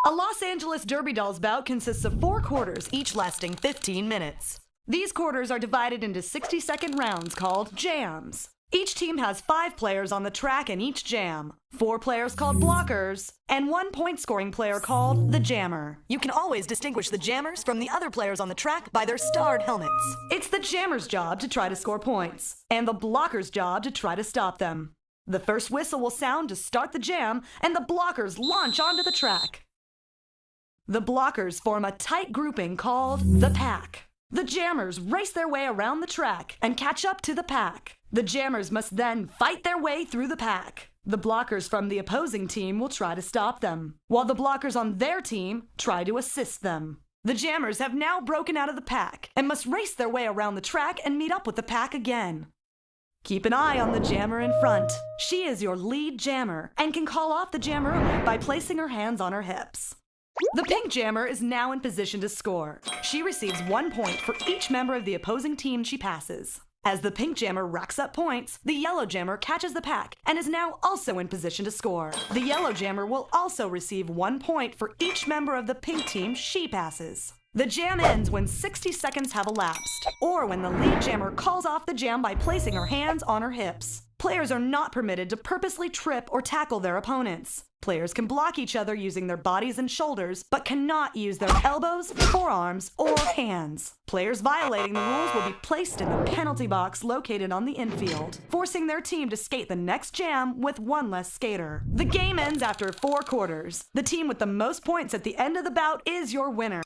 A Los Angeles Derby Dolls bout consists of 4 quarters, each lasting 15 minutes. These quarters are divided into 60-second rounds called jams. Each team has 5 players on the track in each jam, 4 players called blockers, and 1 point-scoring player called the jammer. You can always distinguish the jammers from the other players on the track by their starred helmets. It's the jammer's job to try to score points, and the blocker's job to try to stop them. The first whistle will sound to start the jam, and the blockers launch onto the track. The blockers form a tight grouping called the pack. The jammers race their way around the track and catch up to the pack. The jammers must then fight their way through the pack. The blockers from the opposing team will try to stop them, while the blockers on their team try to assist them. The jammers have now broken out of the pack and must race their way around the track and meet up with the pack again. Keep an eye on the jammer in front. She is your lead jammer and can call off the jam early by placing her hands on her hips. The pink jammer is now in position to score. She receives 1 point for each member of the opposing team she passes. As the pink jammer racks up points, the yellow jammer catches the pack and is now also in position to score. The yellow jammer will also receive 1 point for each member of the pink team she passes. The jam ends when 60 seconds have elapsed, or when the lead jammer calls off the jam by placing her hands on her hips. Players are not permitted to purposely trip or tackle their opponents. Players can block each other using their bodies and shoulders, but cannot use their elbows, forearms, or hands. Players violating the rules will be placed in the penalty box located on the infield, forcing their team to skate the next jam with 1 less skater. The game ends after 4 quarters. The team with the most points at the end of the bout is your winner.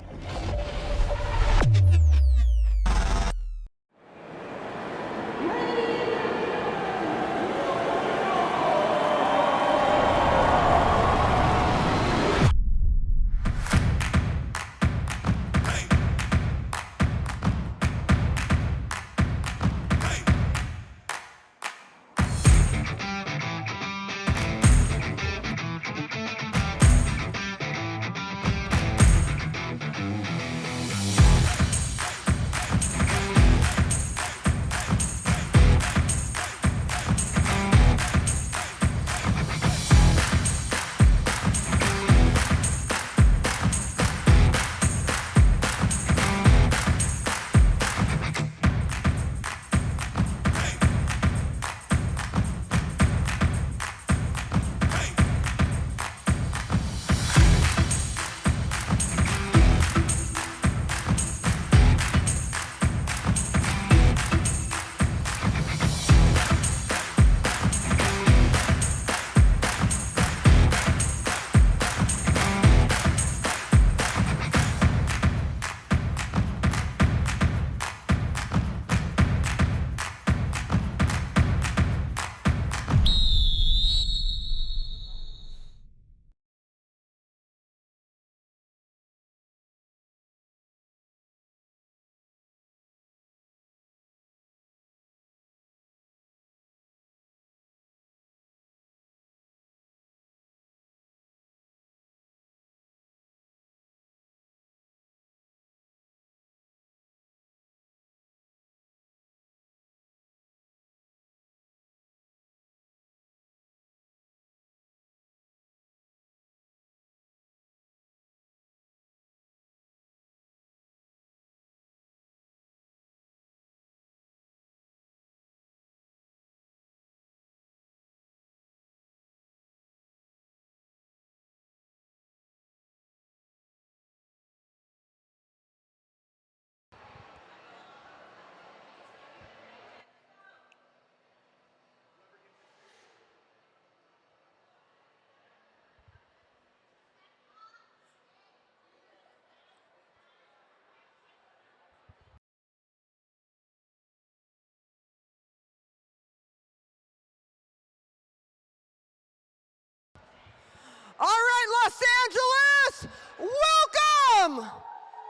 All right, Los Angeles, welcome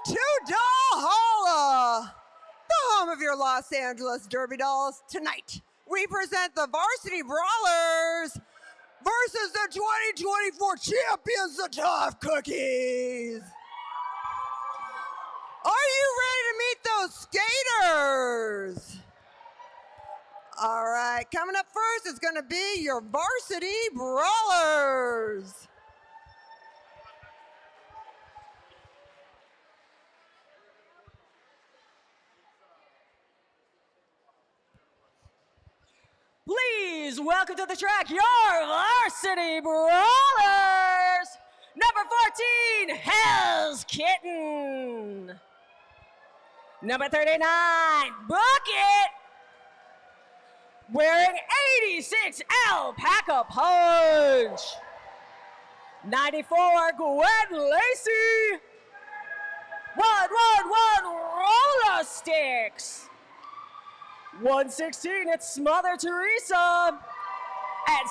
to Doll the home of your Los Angeles Derby Dolls. Tonight, we present the Varsity Brawlers versus the 2024 champions, the Tough Cookies. Are you ready to meet those skaters? All right, coming up first is going to be your Varsity Brawlers. Please welcome to the track your Varsity Brawlers. Number 14, Hell's Kitten. Number 39, Bucket. Wearing 86, Alpaca Punch. 94, Gwen Lacey. 111, Roller Sticks. 116, it's Mother Teresa. At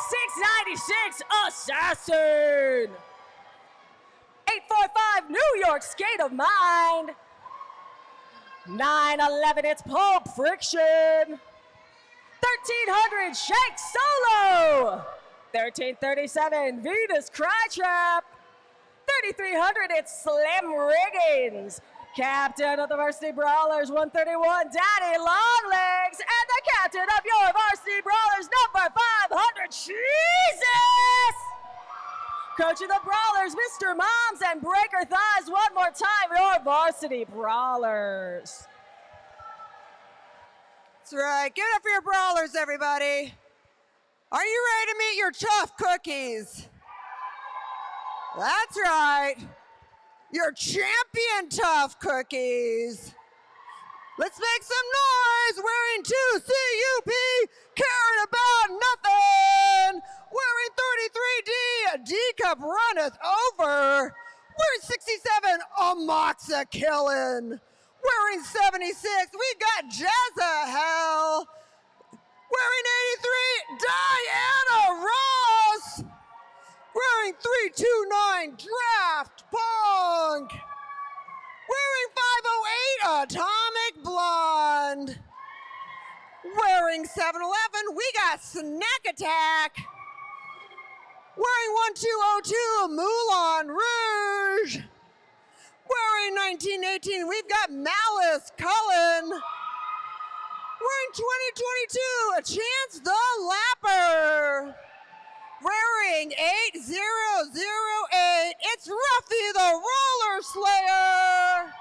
696, Assassin. 845, New York Skate of Mind. 911, it's Pulp Friction. 1300, Shake Solo. 1337, Venus Crytrap. 3300, it's Slim Riggins. Captain of the Varsity Brawlers, 131, Daddy Longlegs. And the captain of your Varsity Brawlers, number 500, Jesus! Coach of the Brawlers, Mr. Moms and Breaker Thighs, one more time, your Varsity Brawlers. That's right. Give it up for your Brawlers, everybody. Are you ready to meet your tough cookies? That's right. Your champion tough cookies. Let's make some noise. Wearing 2 CUP, caring about nothing. Wearing 33D, a D cup runneth over. Wearing 67, Amoxa Killin'. Wearing 76, we got Jezahel. Wearing 83, Diana Ross. Wearing 329, Draft Punk. Wearing 508, Atomic Blonde. Wearing 711, we got Snack Attack. Wearing 1202, Moulin Rouge. Wearing 1918, we've got Malice Cullen. Wearing 2022, a Chance the Lapper. Wearing 8008, it's Ruffy the Roller Slayer.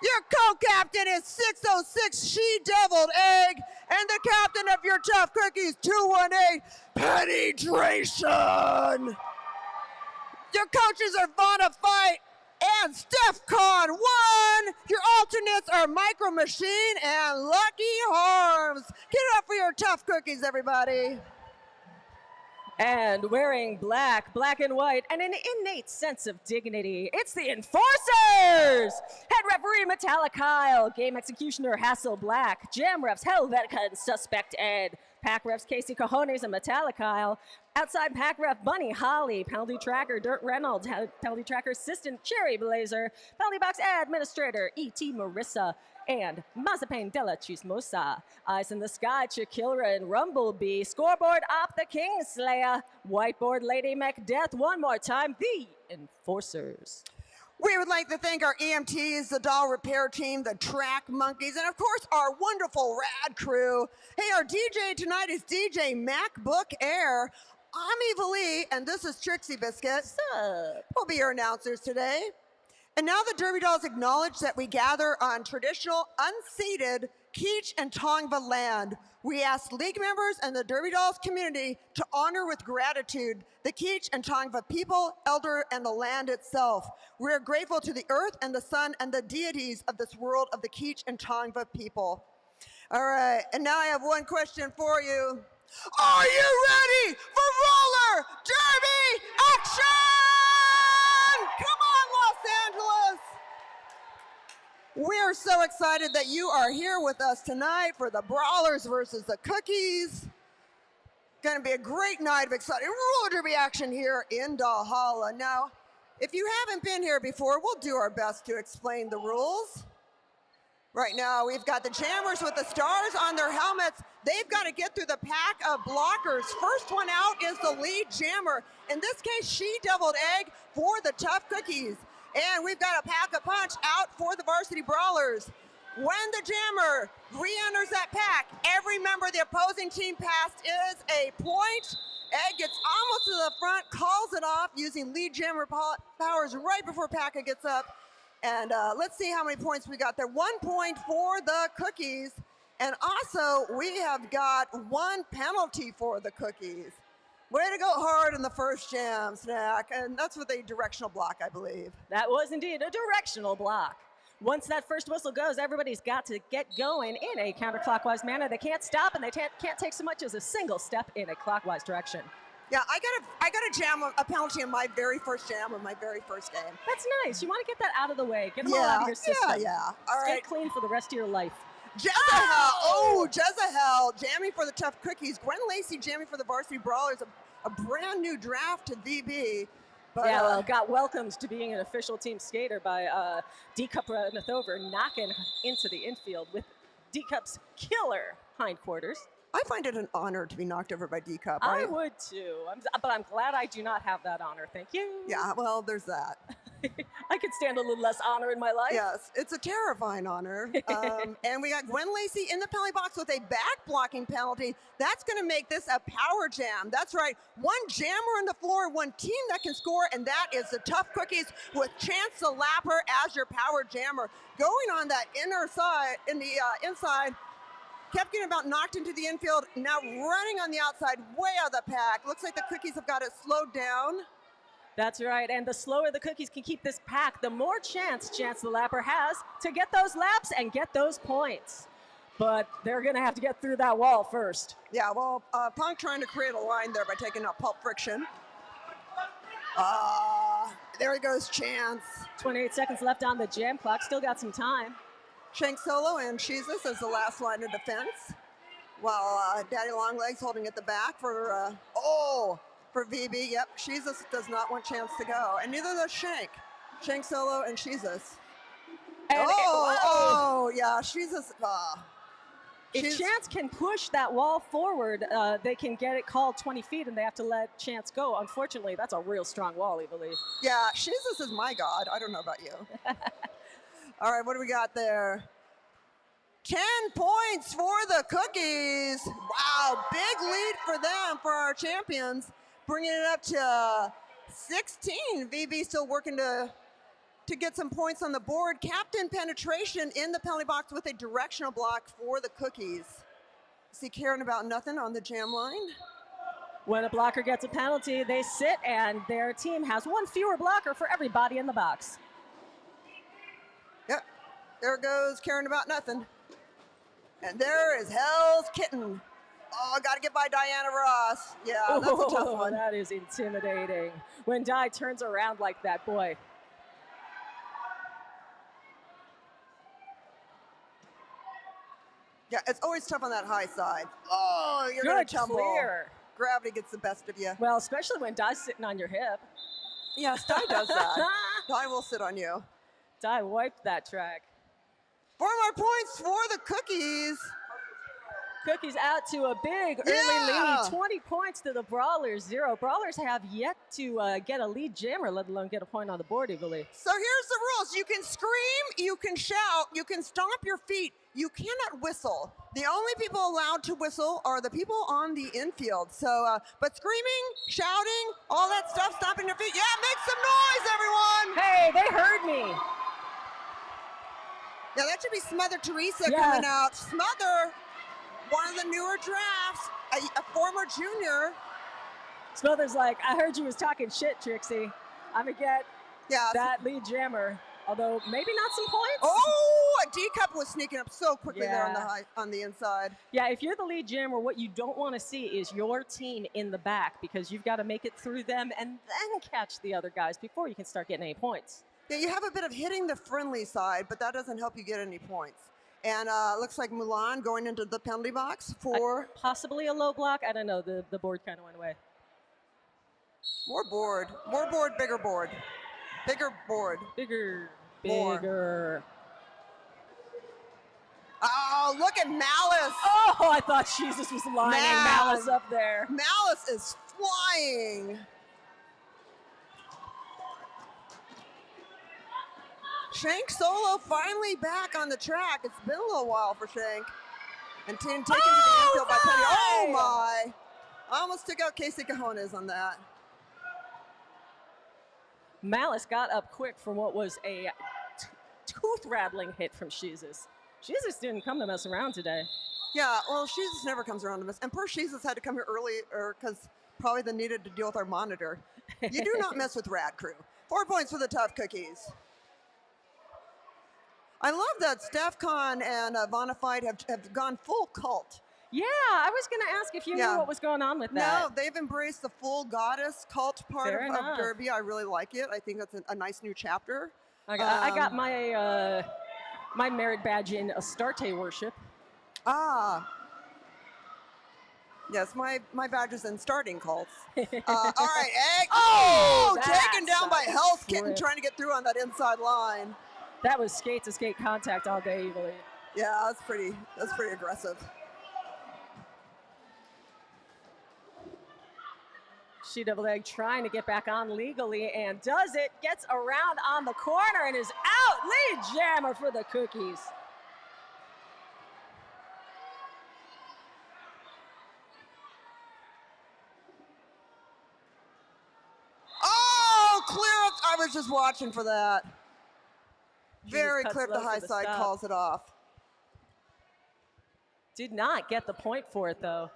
Your co-captain is 606, She-Deviled Egg. And the captain of your tough cookies, 218, Penetration. Your coaches are Vanna Fight and Steph Con 1. Your alternates are Micro Machine and Lucky Harms. Get it up for your tough cookies, everybody. And wearing black and white, and an innate sense of dignity, it's the Enforcers! Head referee Metallic Kyle, game executioner Hassel Black, jam refs Helvetica and Suspect Ed, pack refs Casey Cajones and Metallic Kyle, outside pack ref Bunny Holly, penalty tracker Dirt Reynolds, penalty tracker assistant Cherry Blazer, penalty box administrator E.T. Marissa, and Mazepin de la Chismosa. Eyes in the Sky, Chikilra and Rumblebee. Scoreboard Op the Kingslayer. Whiteboard Lady Macdeath. One more time, the Enforcers. We would like to thank our EMTs, the doll repair team, the track monkeys, and of course our wonderful rad crew. Hey, our DJ tonight is DJ MacBook Air. I'm Eva Lee, and this is Trixie Biscuit. What's up? We'll be your announcers today. And now the Derby Dolls acknowledge that we gather on traditional, unceded Keech and Tongva land. We ask league members and the Derby Dolls community to honor with gratitude the Keech and Tongva people, elder, and the land itself. We are grateful to the earth and the sun and the deities of this world of the Keech and Tongva people. All right, and now I have one question for you. Are you ready for roller derby action? Come on, Los Angeles. We are so excited that you are here with us tonight for the Brawlers versus the Cookies. Going to be a great night of exciting roller derby action here in Valhalla. Now, if you haven't been here before, we'll do our best to explain the rules. Right now, we've got the jammers with the stars on their helmets. They've got to get through the pack of blockers. First one out is the lead jammer. In this case, She-Deviled Egg for the Tough Cookies. And we've got a pack of punch out for the Varsity Brawlers. When the jammer re-enters that pack, every member of the opposing team passed is a point. Egg gets almost to the front, calls it off using lead jammer powers right before Paka gets up. And let's see how many points we got there. 1 point for the Cookies. And also, we have got one penalty for the Cookies. Way to go hard in the first jam, Snack. And that's with a directional block, I believe. That was indeed a directional block. Once that first whistle goes, everybody's got to get going in a counterclockwise manner. They can't stop, and they can't take so much as a single step in a clockwise direction. Yeah, I got a jam, a penalty in my very first jam of my very first game. That's nice. You want to get that out of the way. Get them all out of your system. Yeah. All Stay right. clean for the rest of your life. Jezahel. Oh, Jezahel jamming for the Tough Cookies. Gwen Lacey jamming for the Varsity Brawlers. A brand new draft to VB. But, yeah, well, got welcomed to being an official team skater by D-Cup runneth over, knocking into the infield with D-Cup's killer hindquarters. I find it an honor to be knocked over by D-Cup. I would too, but I'm glad I do not have that honor. Thank you. Yeah, well, there's that. I could stand a little less honor in my life. Yes, it's a terrifying honor. And we got Gwen Lacey in the penalty box with a back blocking penalty. That's going to make this a power jam. That's right. One jammer on the floor, one team that can score, and that is the Tough Cookies with Chance the Lapper as your power jammer. Going on that inner side, inside, kept getting about knocked into the infield. Now running on the outside, way out of the pack. Looks like the Cookies have got it slowed down. That's right, and the slower the Cookies can keep this pack, the more chance the Lapper has to get those laps and get those points. But they're going to have to get through that wall first. Yeah, well, Punk trying to create a line there by taking out Pulp Friction. There he goes, Chance. 28 seconds left on the jam clock, still got some time. Shank Solo and Jesus as the last line of defense, while Daddy Longlegs holding at the back for VB. Yep, Jesus does not want Chance to go, and neither does Shank. Shank Solo and Jesus. And Yeah, Jesus. If Chance can push that wall forward, they can get it called 20 feet, and they have to let Chance go. Unfortunately, that's a real strong wall, I believe. Yeah, Jesus is my God. I don't know about you. All right, what do we got there? 10 points for the Cookies. Wow, big lead for them, for our champions. Bringing it up to 16. VB still working to get some points on the board. Captain penetration in the penalty box with a directional block for the Cookies. See caring about nothing on the jam line. When a blocker gets a penalty, they sit, and their team has one fewer blocker for everybody in the box. Yep, there goes caring about nothing. And there is Hell's Kitten. Oh, got to get by Diana Ross. Yeah, that's a tough one. That is intimidating. When Di turns around like that, boy. Yeah, it's always tough on that high side. Oh, you're going to tumble. Clear. Gravity gets the best of you. Well, especially when Di's sitting on your hip. Yes, Di does that. Di will sit on you. Di wiped that track. 4 more points for the Cookies. Cookies out to a big early lead. 20 points to the Brawlers, 0. Brawlers have yet to get a lead jammer, let alone get a point on the board, I believe. So here's the rules. You can scream, you can shout, you can stomp your feet. You cannot whistle. The only people allowed to whistle are the people on the infield. So, but screaming, shouting, all that stuff, stomping your feet. Yeah, make some noise, everyone. Hey, they heard me. Yeah, that should be Smother Teresa coming out. Smother, one of the newer drafts, a former junior. Smother's like, I heard you was talking shit, Trixie. I'm going to get that lead jammer, although maybe not some points. Oh, a D-Cup was sneaking up so quickly there on the inside. Yeah, if you're the lead jammer, what you don't want to see is your team in the back, because you've got to make it through them and then catch the other guys before you can start getting any points. Yeah, you have a bit of hitting the friendly side, but that doesn't help you get any points. And looks like Mulan going into the penalty box for... possibly a low block. I don't know. The board kind of went away. More board. More board, bigger board. Bigger board. Bigger. More. Bigger. Oh, look at Malice. Oh, I thought Jesus was lining Malice up there. Malice is flying. Shank Solo finally back on the track. It's been a little while for Shank. And taken to the infield by Penny. Oh my! I almost took out Casey Cajones on that. Malice got up quick from what was a tooth-rattling hit from Jesus. She just didn't come to mess around today. Yeah, well, she just never comes around to us. And poor Jesus had to come here early because probably they needed to deal with our monitor. You do not mess with Rad Crew. 4 points for the Tough Cookies. I love that StaffCon and Bonafide have gone full cult. Yeah, I was going to ask if you knew what was going on with that. No, they've embraced the full goddess cult part of Derby. I really like it. I think that's a nice new chapter. I got my my merit badge in Astarte worship. Ah. Yes, my badge is in starting cults. All right, Egg. Oh, taken down by Hell's Kitten trying to get through on that inside line. That was skate-to-skate contact all day, you believe. Yeah, that's pretty aggressive. She double egg trying to get back on legally and does it. Gets around on the corner and is out. Lead jammer for the Cookies. Oh, clear up. I was just watching for that. Very clear up the high side, calls it off. Did not get the point for it, though.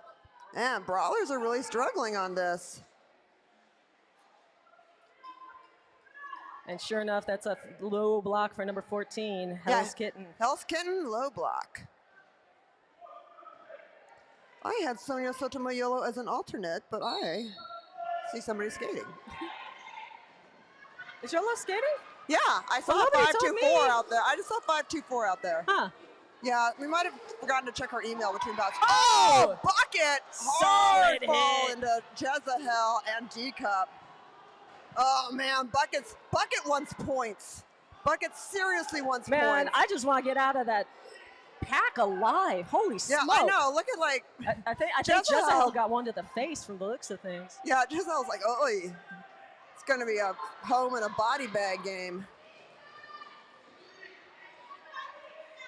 And Brawlers are really struggling on this. And sure enough, that's a low block for number 14, Hell's Kitten. Hell's Kitten, low block. I had Sonia Sotomayor as an alternate, but I see somebody skating. Is Yolo skating? Yeah, I saw 524 out there. I just saw 524 out there. Huh. Yeah, we might have forgotten to check our email between bouts. Oh, bucket! Hard fall into Jezahel and D-Cup. Oh, man, Bucket wants points. Bucket seriously wants points. Man, I just want to get out of that pack alive. Holy smoke. Yeah, I know. Look at, like, I think Jezahel got one to the face from the looks of things. Yeah, Jezahel's like, oh, it's going to be a home and a body bag game.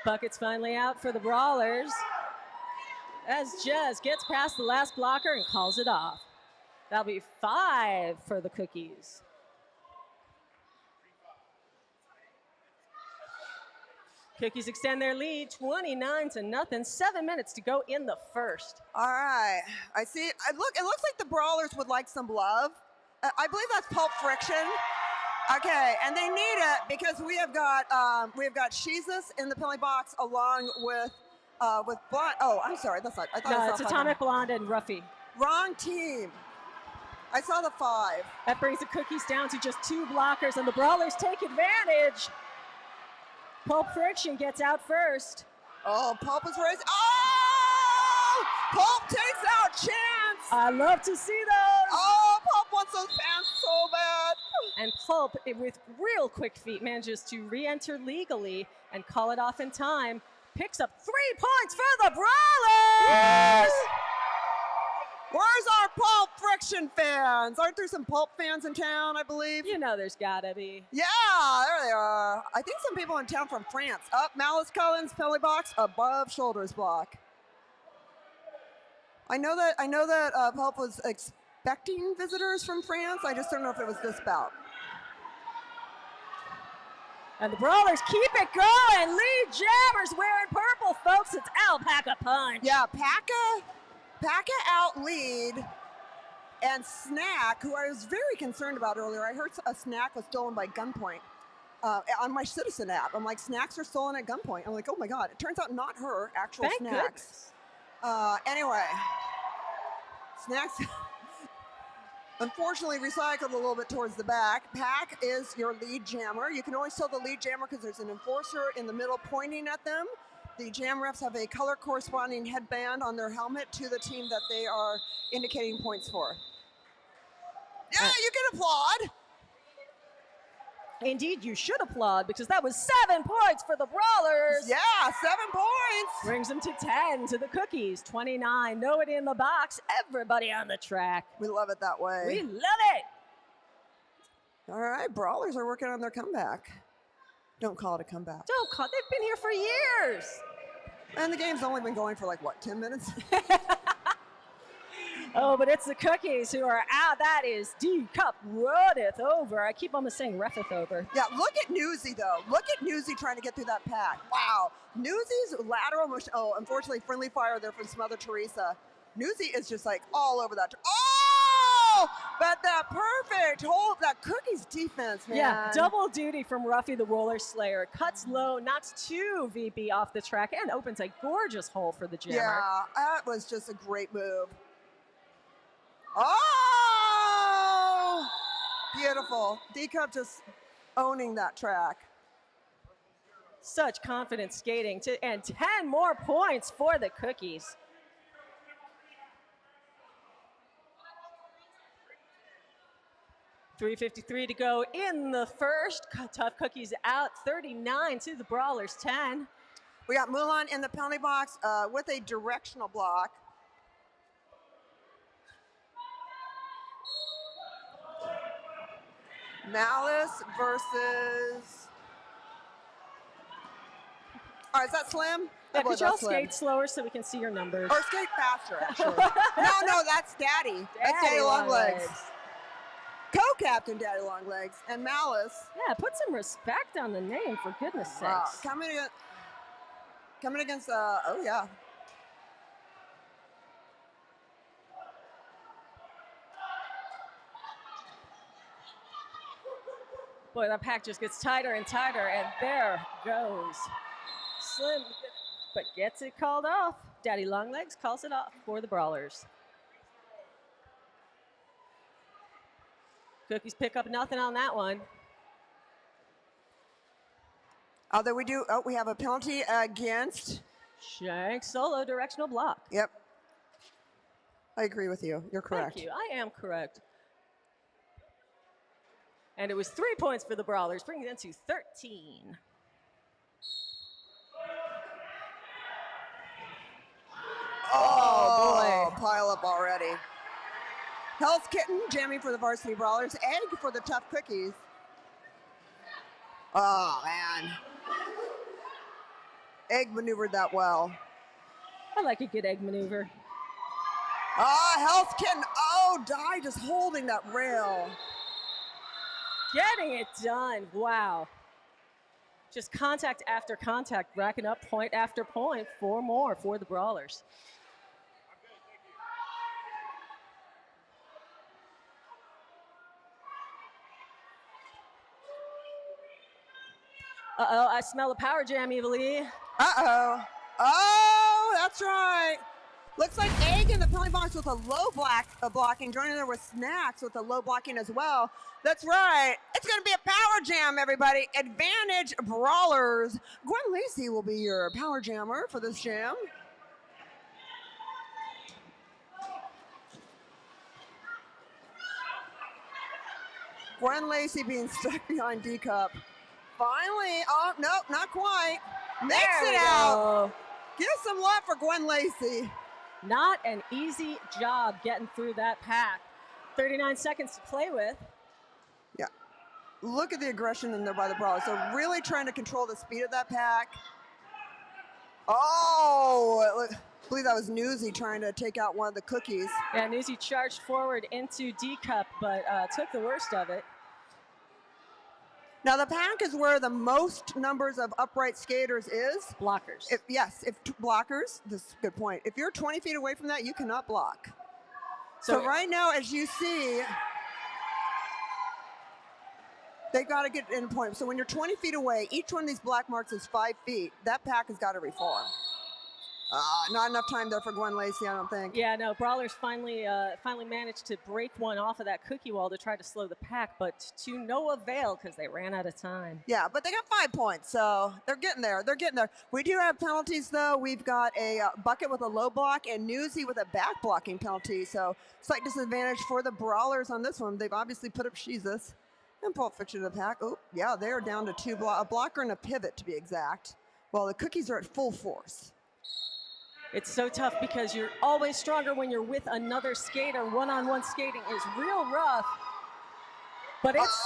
Bucket's finally out for the Brawlers as Jez gets past the last blocker and calls it off. That'll be 5 for the Cookies. Cookies extend their lead 29-0. 7 minutes to go in the first. All right. I see. It looks like the Brawlers would like some love. I believe that's Pulp Friction. Okay, and they need it because we have got Jesus in the penalty box along with Blonde. Oh, I'm sorry. That's not. I thought no, it's Atomic Blonde and Ruffy. Wrong team. I saw the 5. That brings the Cookies down to just 2 blockers, and the Brawlers take advantage. Pulp Friction gets out first. Oh, Pulp is raised. Oh! Pulp takes out Chance. I love to see those. Oh, Pulp wants those pants so bad. And Pulp, with real quick feet, manages to re-enter legally and call it off in time. Picks up 3 points for the Brawlers. Where's our Pulp Friction fans? Aren't there some Pulp fans in town, I believe? You know there's gotta be. Yeah, there they are. I think some people in town from France. Up, Malice Collins, penalty box, above shoulders block. I know that Pulp was expecting visitors from France. I just don't know if it was this bout. And the Brawlers keep it going. Lead jammers wearing purple, folks. It's Alpaca Punch. Yeah, Paca out lead, and Snack, who I was very concerned about earlier. I heard a Snack was stolen by gunpoint on my Citizen app. I'm like, Snacks are stolen at gunpoint. I'm like, oh my God. It turns out not her, actual Thank Snacks. Anyway, Snacks unfortunately recycled a little bit towards the back. Pac is your lead jammer. You can always tell the lead jammer because there's an enforcer in the middle pointing at them. The jam refs have a color corresponding headband on their helmet to the team that they are indicating points for. Yeah, you can applaud. Indeed, you should applaud because that was 7 points for the Brawlers. Yeah, 7 points. Brings them to 10 to the Cookies. 29, nobody in the box, everybody on the track. We love it that way. We love it. All right, Brawlers are working on their comeback. Don't call it a comeback. Don't call it. They've been here for years. And the game's only been going for like, what, 10 minutes? Oh, but it's the Cookies who are out. That is D-Cup runneth over. I keep almost saying reffeth over. Yeah, look at Newsy, though. Look at Newsy trying to get through that pack. Wow. Newsy's lateral motion. Oh, unfortunately, friendly fire there from Smother Teresa. Newsy is just like all over that. Oh! But that perfect hold, that Cookies defense, man. Yeah, double duty from Ruffy the Roller Slayer. Cuts low, knocks 2 VB off the track, and opens a gorgeous hole for the jammer. Yeah, that was just a great move. Oh! Beautiful. D-Cup just owning that track. Such confident skating, and 10 more points for the Cookies. .353 to go in the first. Tough Cookies out, 39 to the Brawlers 10. We got Mulan in the penalty box with a directional block. Malice versus. All right, is that Slim? Yeah, could y'all skate slower so we can see your numbers? Or skate faster, actually. No, that's Daddy. That's Daddy Longlegs. Co-captain Daddy Longlegs and Malice. Yeah, put some respect on the name, for goodness sakes. Coming against, oh yeah. Boy, that pack just gets tighter and tighter, and there goes Slim, but gets it called off. Daddy Longlegs calls it off for the Brawlers. Cookies pick up nothing on that one. Although we have a penalty against Shank solo directional block. Yep. I agree with you. You're correct. Thank you. I am correct. And it was 3 points for the Brawlers, bringing them to 13. Oh, boy. Pile up already. Hell's Kitten jamming for the Varsity Brawlers. Egg for the Tough Cookies. Oh, man. Egg maneuvered that well. I like a good egg maneuver. Hell's Kitten. Oh, Die just holding that rail. Getting it done. Wow. Just contact after contact, racking up point after point. 4 more for the Brawlers. Uh-oh, I smell a power jam, Evilee. Uh-oh. Oh, that's right. Looks like Egg in the penalty box with a low blocking, joining there with Snacks with a low blocking as well. That's right. It's going to be a power jam, everybody. Advantage Brawlers. Gwen Lacey will be your power jammer for this jam. Gwen Lacey being stuck behind D-Cup. Finally, oh, no, not quite. Makes it out. Give some love for Gwen Lacey. Not an easy job getting through that pack. 39 seconds to play with. Yeah. Look at the aggression in there by the Brawlers. So really trying to control the speed of that pack. Oh, I believe that was Newsy trying to take out one of the Cookies. Yeah, Newsy charged forward into D-Cup, but took the worst of it. Now the pack is where the most numbers of upright skaters is. Blockers. Blockers, this is a good point. If you're 20 feet away from that, you cannot block. So right now, as you see, they got to get in a point. So when you're 20 feet away, each one of these black marks is 5 feet. That pack has got to reform. Not enough time there for Gwen Lacey, I don't think. Yeah, no, Brawlers finally managed to break one off of that cookie wall to try to slow the pack, but to no avail because they ran out of time. Yeah, but they got 5 points, so they're getting there. They're getting there. We do have penalties, though. We've got a Bucket with a low block and Newsy with a back blocking penalty, so slight disadvantage for the Brawlers on this one. They've obviously put up Jesus and Pulp Fiction to the pack. Oh, yeah, they're down to 2 a blocker and a pivot, to be exact, while the Cookies are at full force. It's so tough because you're always stronger when you're with another skater. One-on-one skating is real rough. But it's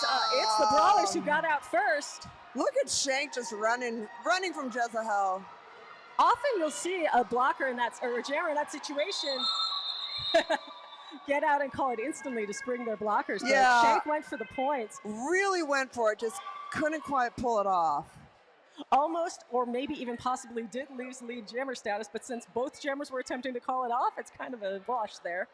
the Brawlers who got out first. Look at Shank just running from Jezebel. Often you'll see a blocker in that, or a jammer in that situation. get out and call it instantly to spring their blockers. But Yeah. Shank went for the points. Really went for it, just couldn't quite pull it off. Almost, or maybe even possibly did lose lead jammer status, but since both jammers were attempting to call it off, it's kind of a wash there.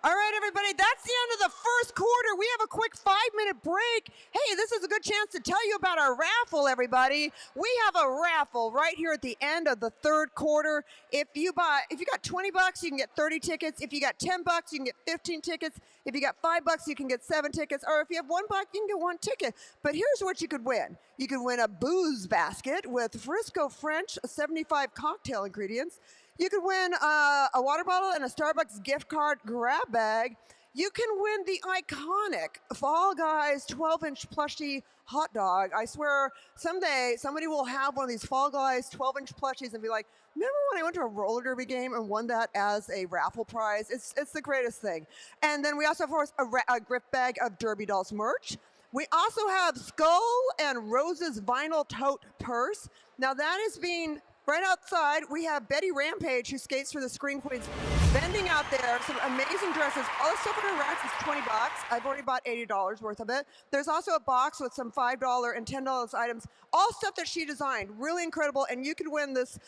All right, everybody, that's the end of the first quarter. We have a quick 5-minute break. Hey, this is a good chance to tell you about our raffle, everybody. We have a raffle right here at the end of the third quarter. If you got $20, you can get 30 tickets. If you got $10, you can get 15 tickets. If you got $5, you can get 7 tickets. Or if you have $1, you can get 1 ticket. But here's what you could win. You could win a booze basket with Frisco French 75 cocktail ingredients. You could win a water bottle and a Starbucks gift card grab bag. You can win the iconic Fall Guys 12-inch plushie hot dog. I swear someday somebody will have one of these Fall Guys 12-inch plushies and be like, remember when I went to a roller derby game and won that as a raffle prize? It's the greatest thing. And then we also have, of course, a gift bag of Derby Dolls merch. We also have Skull and Rose's vinyl tote purse. Now that is being... Right outside, we have Betty Rampage, who skates for the Scream Queens, vending out there some amazing dresses. All the stuff in her racks is $20. I've already bought $80 worth of it. There's also a box with some $5 and $10 items, all stuff that she designed. Really incredible, and you can win this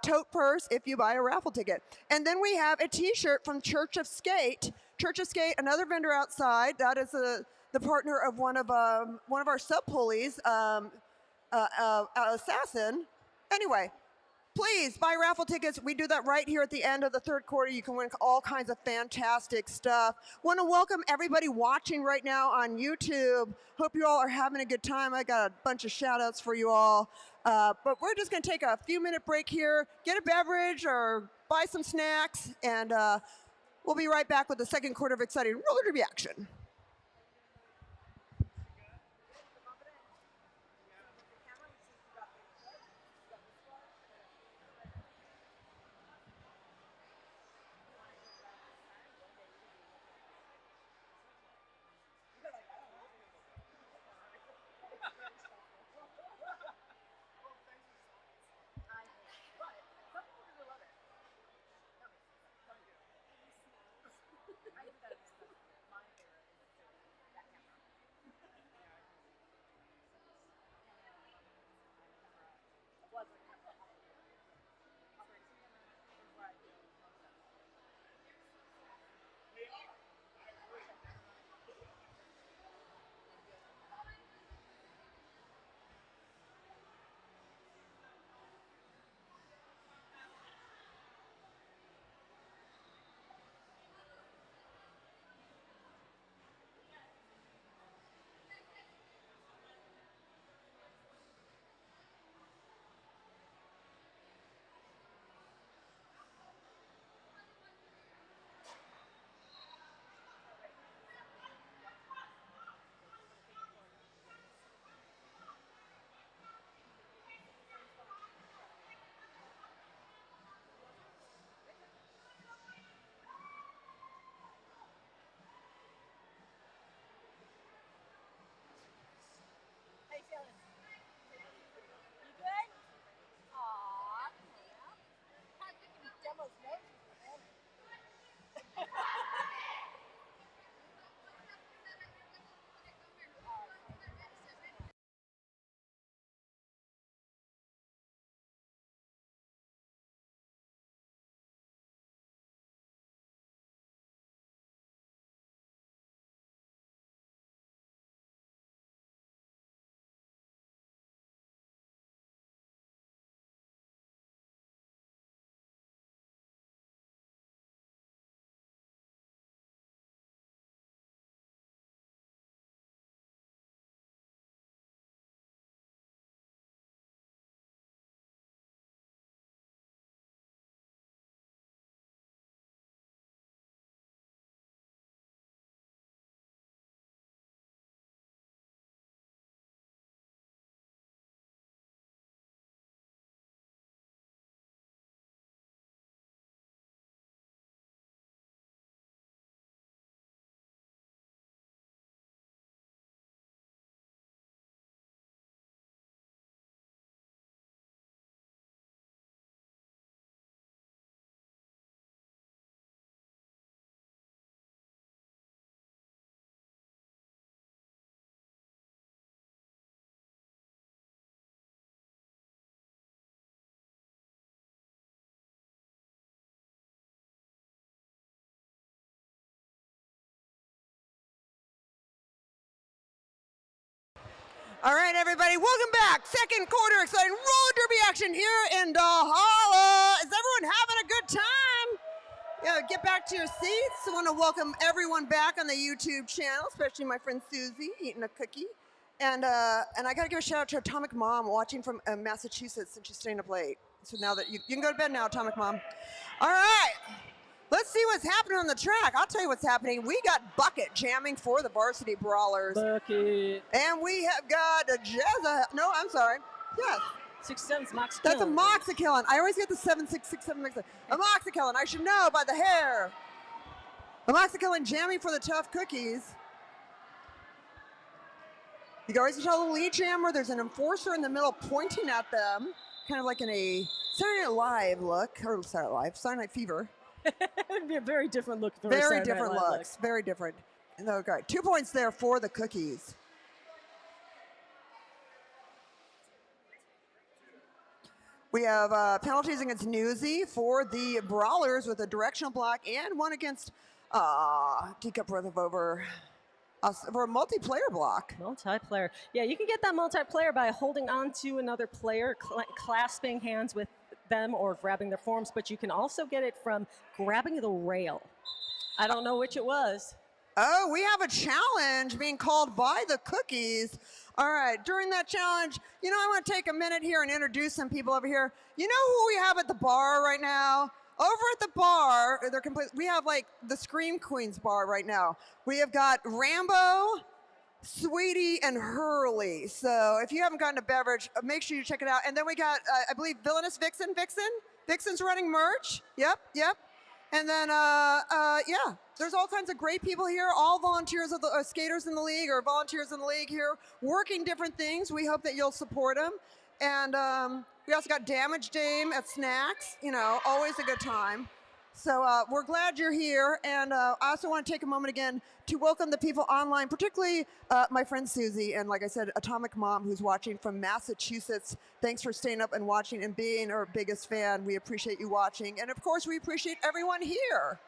tote purse if you buy a raffle ticket. And then we have a T-shirt from Church of Skate. Church of Skate, another vendor outside. That is the partner of one of our sub-pulleys, Assassin. Anyway. Please buy raffle tickets. We do that right here at the end of the third quarter. You can win all kinds of fantastic stuff. Want to welcome everybody watching right now on YouTube. Hope you all are having a good time. I got a bunch of shout outs for you all. But we're just going to take a few-minute break here, get a beverage or buy some snacks, and we'll be right back with the second quarter of exciting roller derby action. All right, everybody, welcome back. Second quarter, exciting roller derby action here in Dahala. Is everyone having a good time? Yeah, get back to your seats. I want to welcome everyone back on the YouTube channel, especially my friend Susie eating a cookie. And I got to give a shout out to Atomic Mom watching from Massachusetts since she's staying up late. So now that you can go to bed now, Atomic Mom. All right. Let's see what's happening on the track. I'll tell you what's happening. We got Bucket jamming for the Varsity Brawlers. Bucket. And we have got a Jazza. No, I'm sorry. Yes. 6'7's Moxakillen. That's a Moxakillen. I always get the 7'6", 6'7" mixed up. A Moxakillen. I should know by the hair. A Moxakillen jamming for the Tough Cookies. You can always tell the lead jammer. There's an enforcer in the middle pointing at them, kind of like in a Saturday Night Live look, or Saturday Night Live, Saturday Night Fever. It'd be a very different look. Very different looks. Very different. Okay, 2 points there for the Cookies. We have penalties against Newsy for the Brawlers with a directional block and one against Teacup Worth of over for a multiplayer block. Multiplayer. Yeah, you can get that multiplayer by holding on to another player, clasping hands with them or grabbing their forms, but you can also get it from grabbing the rail. I don't know which it was. Oh, we have a challenge being called by the Cookies. All right, during that challenge, you know, I want to take a minute here and introduce some people over here. You know who we have at the bar right now? Over at the bar, we have like the Scream Queens bar right now. We have got Rambo, Sweetie, and Hurley. So if you haven't gotten a beverage, make sure you check it out. And then we got, I believe, Villainous Vixen. Vixen's running merch. Yep. And then, yeah, there's all kinds of great people here, all volunteers of the skaters in the league or volunteers in the league here, working different things. We hope that you'll support them. And we also got Damage Dame at Snacks, you know, always a good time. So we're glad you're here. And I also want to take a moment again to welcome the people online, particularly my friend Susie, and like I said, Atomic Mom, who's watching from Massachusetts. Thanks for staying up and watching and being our biggest fan. We appreciate you watching. And of course, we appreciate everyone here.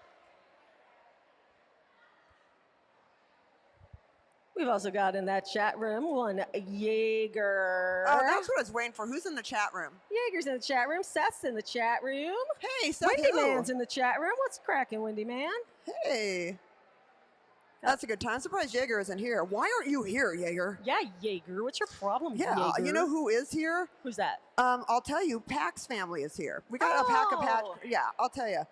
We've also got in that chat room one Jaeger. Oh, that's what I was waiting for. Who's in the chat room? Jaeger's in the chat room. Seth's in the chat room. Hey, Seth. Windy Man's in the chat room. What's cracking, Windy Man? Hey. That's a good time. I'm surprised Jaeger isn't here. Why aren't you here, Jaeger? Yeah, Jaeger. What's your problem, Yeah, Jaeger? you know who is here? Who's that? I'll tell you. Pack's family is here. We got a pack of Pack. Yeah, I'll tell you.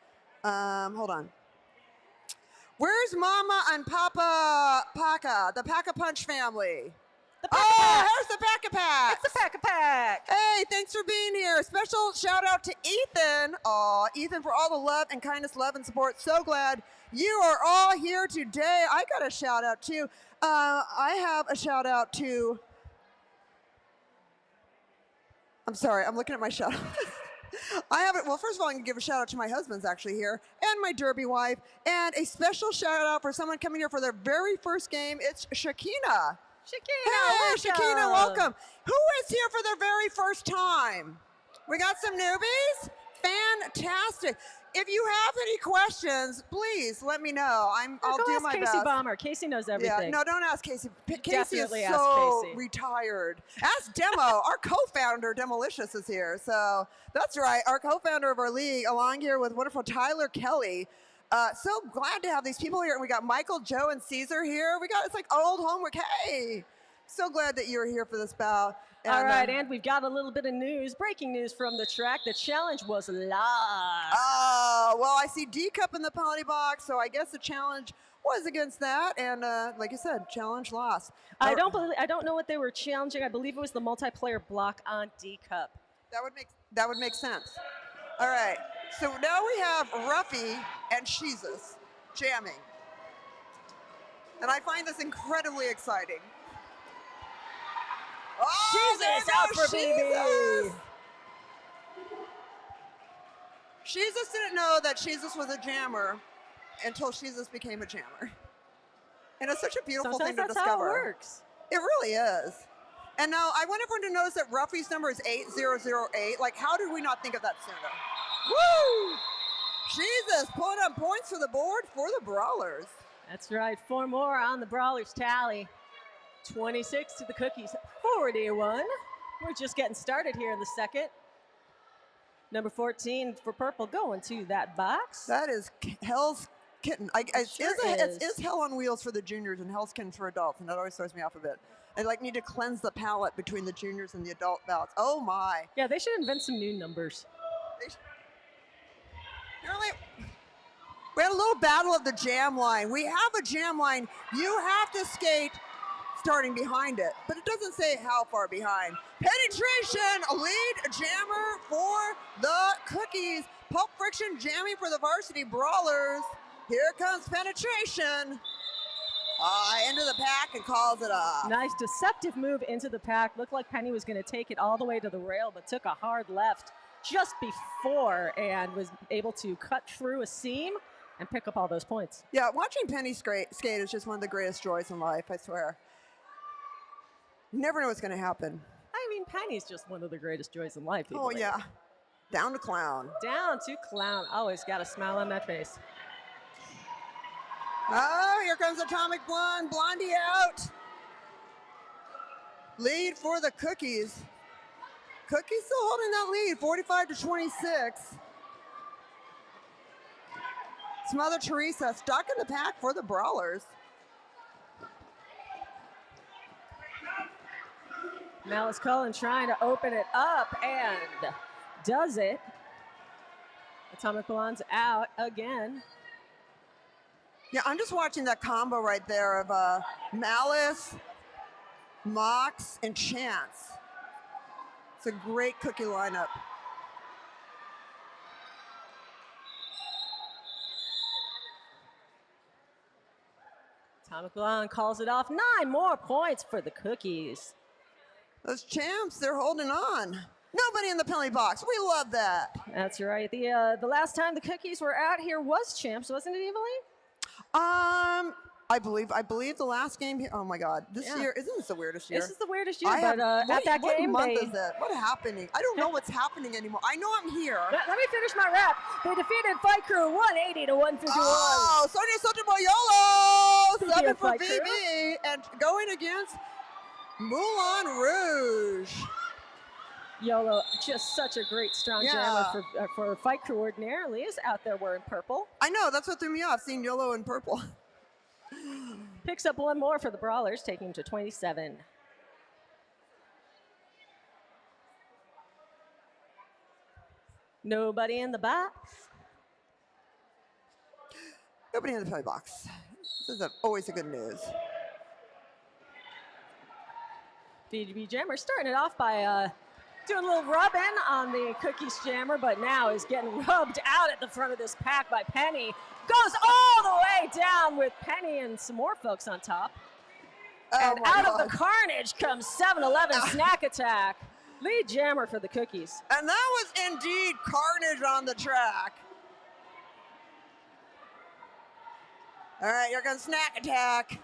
Hold on. Where's Mama and Papa Paca, the Pack-a-Punch family? The Pack-a-Pack. Here's the Pack-a-Pack. It's the Pack-a-Pack. Hey, thanks for being here. Special shout out to Ethan. Ethan, for all the love and kindness, love and support. So glad you are all here today. I got a shout out too. I have a shout out to, I'm sorry, I'm looking at my shout out. Well, first of all, I'm going to give a shout out to my husband's actually here, and my Derby wife, and a special shout out for someone coming here for their very first game. It's Shakina. Hey, Shakina, welcome. Who is here for their very first time? We got some newbies? Fantastic. If you have any questions, please let me know. I'll do my best. Casey Bomber. Casey knows everything. Yeah, no, don't ask Casey. Casey Definitely is ask so Casey. retired. Ask Demo. Our co-founder, Demolicious, is here. So that's right. Our co-founder of our league, along here with wonderful Tyler Kelly. So glad to have these people here. And we got Michael, Joe, and Caesar here. It's like old homework. Hey, so glad that you're here for this bout. And, all right, and we've got a little bit of news, breaking news from the track. The challenge was lost. Oh, well, I see D-Cup in the penalty box, so I guess the challenge was against that. And like you said, challenge lost. I don't know what they were challenging. I believe it was the multiplayer block on D-Cup. That would make sense. All right, so now we have Ruffy and Jesus jamming. And I find this incredibly exciting. Oh, Jesus, out for BB. Jesus didn't know that Jesus was a jammer until Jesus became a jammer. And it's such a beautiful thing to discover. That's how it works. It really is. And now I want everyone to notice that Ruffy's number is 8008. Like, how did we not think of that sooner? Woo! Jesus, pulling up points for the board for the Brawlers. That's right. 4 more on the Brawlers tally. 26 to the Cookies, 41. We're just getting started here in the second. Number 14 for purple going to that box. That is Hell's Kitten. It is Hell on Wheels for the juniors and Hell's Kittens for adults, and that always throws me off a bit. I need to cleanse the palate between the juniors and the adult bouts. Oh my. Yeah, they should invent some new numbers. We had a little battle of the jam line. We have a jam line. You have to skate starting behind it, but it doesn't say how far behind. Penetration, a lead jammer for the Cookies. Pulp Friction jamming for the Varsity Brawlers. Here comes penetration. Into the pack and calls it off. Nice deceptive move into the pack. Looked like Penny was going to take it all the way to the rail, but took a hard left just before and was able to cut through a seam and pick up all those points. Yeah, watching Penny skate is just one of the greatest joys in life, I swear. You never know what's going to happen. I mean, Penny's just one of the greatest joys in life. Oh, yeah. Down to clown. Down to clown. Always got a smile on that face. Oh, here comes Atomic Blonde. Blondie out. Lead for the Cookies. Cookies still holding that lead, 45 to 26. It's Mother Teresa stuck in the pack for the Brawlers. Malice Cullen trying to open it up and does it. Atomic Blonde's out again. Yeah, I'm just watching that combo right there of Malice, Mox, and Chance. It's a great Cookie lineup. Atomic Blonde calls it off. 9 more points for the Cookies. Those champs, they're holding on. Nobody in the penalty box. We love that. That's right. The last time the Cookies were out here was champs, wasn't it, Evelyn? I believe the last game here. Oh my God, this year isn't this the weirdest year? This is the weirdest year. At that game, what month is it? What's happening? I don't know what's happening anymore. I know I'm here. Let me finish my rap. They defeated Fight Crew 180 to 151. Oh, Sonia Sotomayor, 7 for Fight VB, Crew. and going against Moulin Rouge. YOLO, just such a great strong jammer for Fight Crew ordinarily, is out there wearing purple. I know, that's what threw me off, seeing YOLO in purple. Picks up 1 more for the Brawlers, taking him to 27. Nobody in the box. Nobody in the penalty box. This is always a good news. VGB Jammer starting it off by doing a little rubbing on the Cookies Jammer, but now is getting rubbed out at the front of this pack by Penny. Goes all the way down with Penny and some more folks on top. And out of the carnage comes 7-Eleven Snack Attack. Lead jammer for the Cookies. And that was indeed carnage on the track. All right, here comes Snack Attack.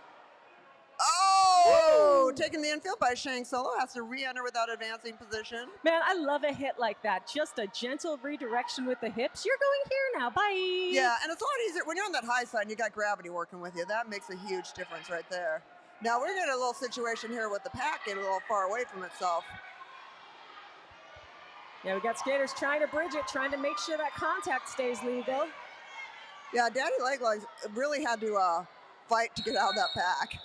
Oh, taking the infield by Shang Solo, has to re-enter without advancing position. Man, I love a hit like that. Just a gentle redirection with the hips. You're going here now, bye. Yeah, and it's a lot easier. When you're on that high side and you got gravity working with you, that makes a huge difference right there. Now, we're getting a little situation here with the pack getting a little far away from itself. Yeah, we got skaters trying to bridge it, trying to make sure that contact stays legal. Yeah, Daddy Leglegs really had to fight to get out of that pack.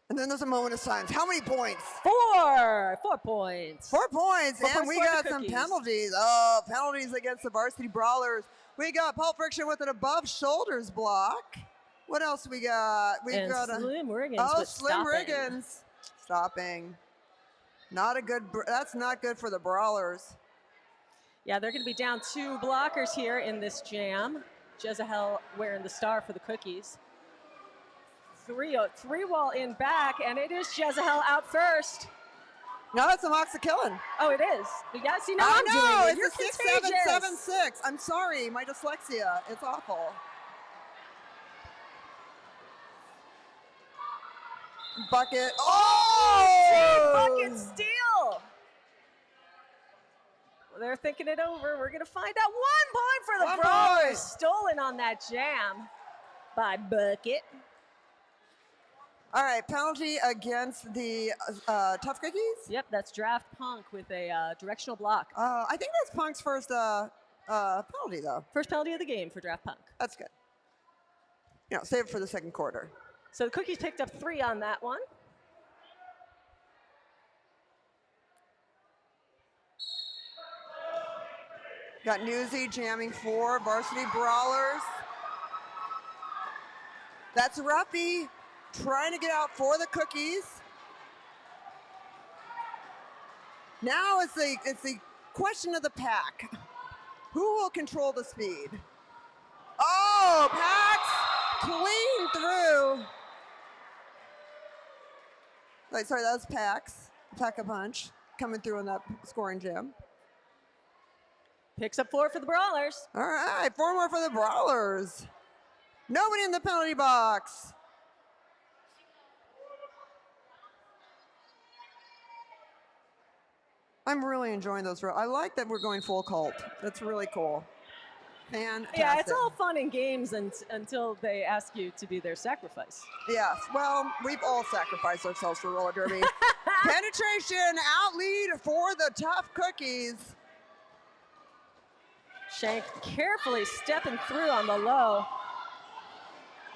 And then there's a moment of silence. How many points? 4 points. 4 points, 4 and points we for got the some Cookies. penalties. Oh, penalties against the Varsity Brawlers. We got Pulp Friction with an above shoulders block. What else we got? And Slim Riggins. Oh, with Slim stopping. Riggins. Stopping. Not a good, that's not good for the Brawlers. Yeah, they're going to be down 2 blockers here in this jam. Jezahel wearing the star for the Cookies. 3-wall in back, and it is Jezahel out first. No, it's a Moxa killing. Oh, it is. Yeah, see, now I I'm know, doing it. You're it's a contagious. 6-7-7-6. I'm sorry, my dyslexia. It's awful. Bucket. Oh! Bucket steal. Well, they're thinking it over. We're going to find out. 1 point for the One Brawlers. point. Stolen on that jam by Bucket. All right, penalty against the Tough Cookies? Yep, that's Draft Punk with a directional block. I think that's Punk's first penalty, though. First penalty of the game for Draft Punk. That's good. You know, save it for the second quarter. So the Cookies picked up 3 on that one. Got Newsy jamming 4, Varsity Brawlers. That's Ruffy trying to get out for the Cookies. Now it's the question of the pack. Who will control the speed? Oh, Pax clean through. Wait, sorry, that was Pax. Pack-a-Punch coming through in that scoring jam. Picks up 4 for the Brawlers. All right, 4 more for the Brawlers. Nobody in the penalty box. I'm really enjoying those. I like that we're going full cult. That's really cool. Fantastic. Yeah, it's all fun and games until they ask you to be their sacrifice. Yes, well, we've all sacrificed ourselves for roller derby. Penetration out lead for the Tough Cookies. Shank carefully stepping through on the low,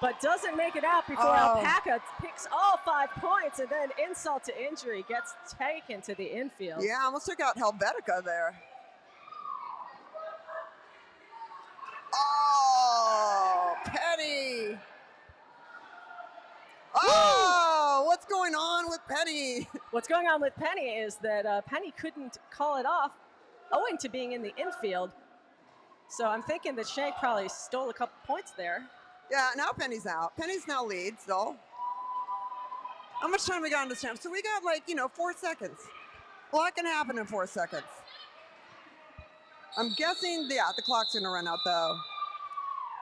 but doesn't make it out before Alpaca picks all 5 points, and then insult to injury gets taken to the infield. Yeah, almost took out Helvetica there. Oh, Penny. Oh, what's going on with Penny? What's going on with Penny is that Penny couldn't call it off owing to being in the infield. So I'm thinking that Shank probably stole a couple points there. Yeah, now Penny's out. Penny's now lead still. How much time we got on this time? So we got 4 seconds. A lot can happen in 4 seconds. I'm guessing, the clock's gonna run out though.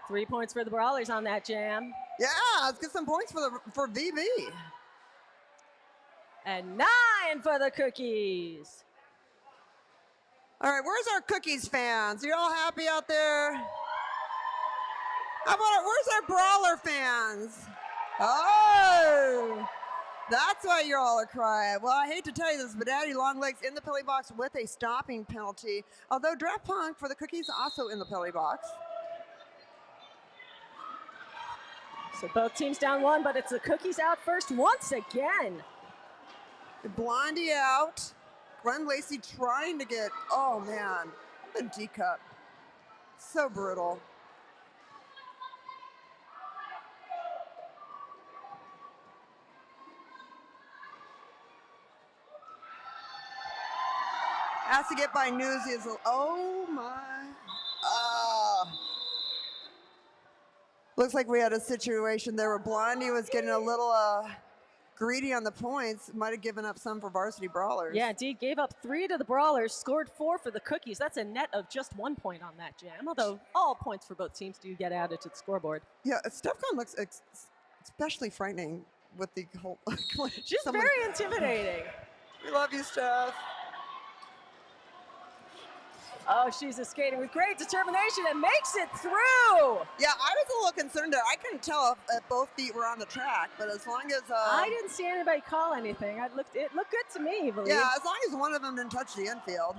3 points for the Brawlers on that jam. Yeah, let's get some points for VB. And 9 for the Cookies. All right, where's our Cookies fans? Are you all happy out there? How about where's our Brawler fans? Oh, that's why you all are crying. Well, I hate to tell you this, but Daddy Longlegs in the penalty box with a stopping penalty. Although Draft Punk for the Cookies also in the penalty box. So both teams down 1, but it's the Cookies out first once again. Blondie out. Glenn Lacey trying to get, oh man, a D-cup. So brutal. Has to get by Newsy. Oh my. Looks like we had a situation there where Blondie was getting a little greedy on the points. Might have given up some for Varsity Brawlers. Yeah, indeed. Gave up 3 to the Brawlers, scored 4 for the Cookies. That's a net of just 1 point on that jam, although all points for both teams do get added to the scoreboard. Yeah, StephCon looks especially frightening with the whole... She's very intimidating. We love you, Steph. Oh, she's skating with great determination and makes it through. Yeah, I was a little concerned there. I couldn't tell if both feet were on the track, but as long as... I didn't see anybody call anything. It looked good to me, I believe. Yeah, as long as one of them didn't touch the infield.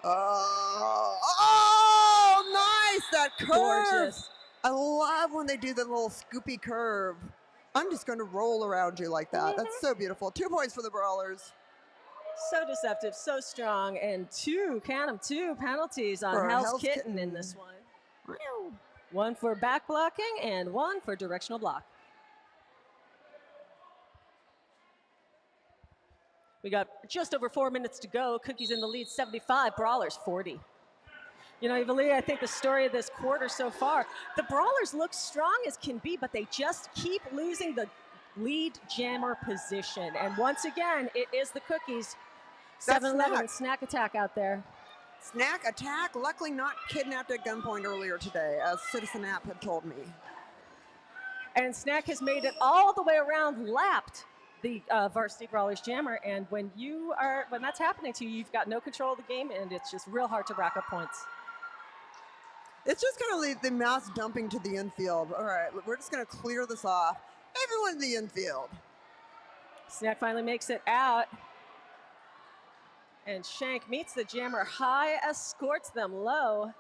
Oh, nice, that curve. Gorgeous. I love when they do the little scoopy curve. I'm just going to roll around you like that. That's so beautiful. 2 points for the Brawlers. So deceptive, so strong, and 2 penalties on Hell's Kitten in this one. 1 for back blocking and 1 for directional block. We got just over 4 minutes to go. Cookies in the lead, 75, Brawlers 40. You know, Evalie, I think the story of this quarter so far, the Brawlers look strong as can be, but they just keep losing the lead jammer position. And once again, it is the Cookies. 7-11 snack attack out there. Snack attack, luckily not kidnapped at gunpoint earlier today, as Citizen App had told me. And Snack has made it all the way around, lapped the Varsity Brawlers jammer, and when that's happening to you, you've got no control of the game, and it's just real hard to rack up points. It's just kind of the mass dumping to the infield. All right, we're just going to clear this off. Everyone in the infield. Snack finally makes it out. And Shank meets the jammer high, escorts them low.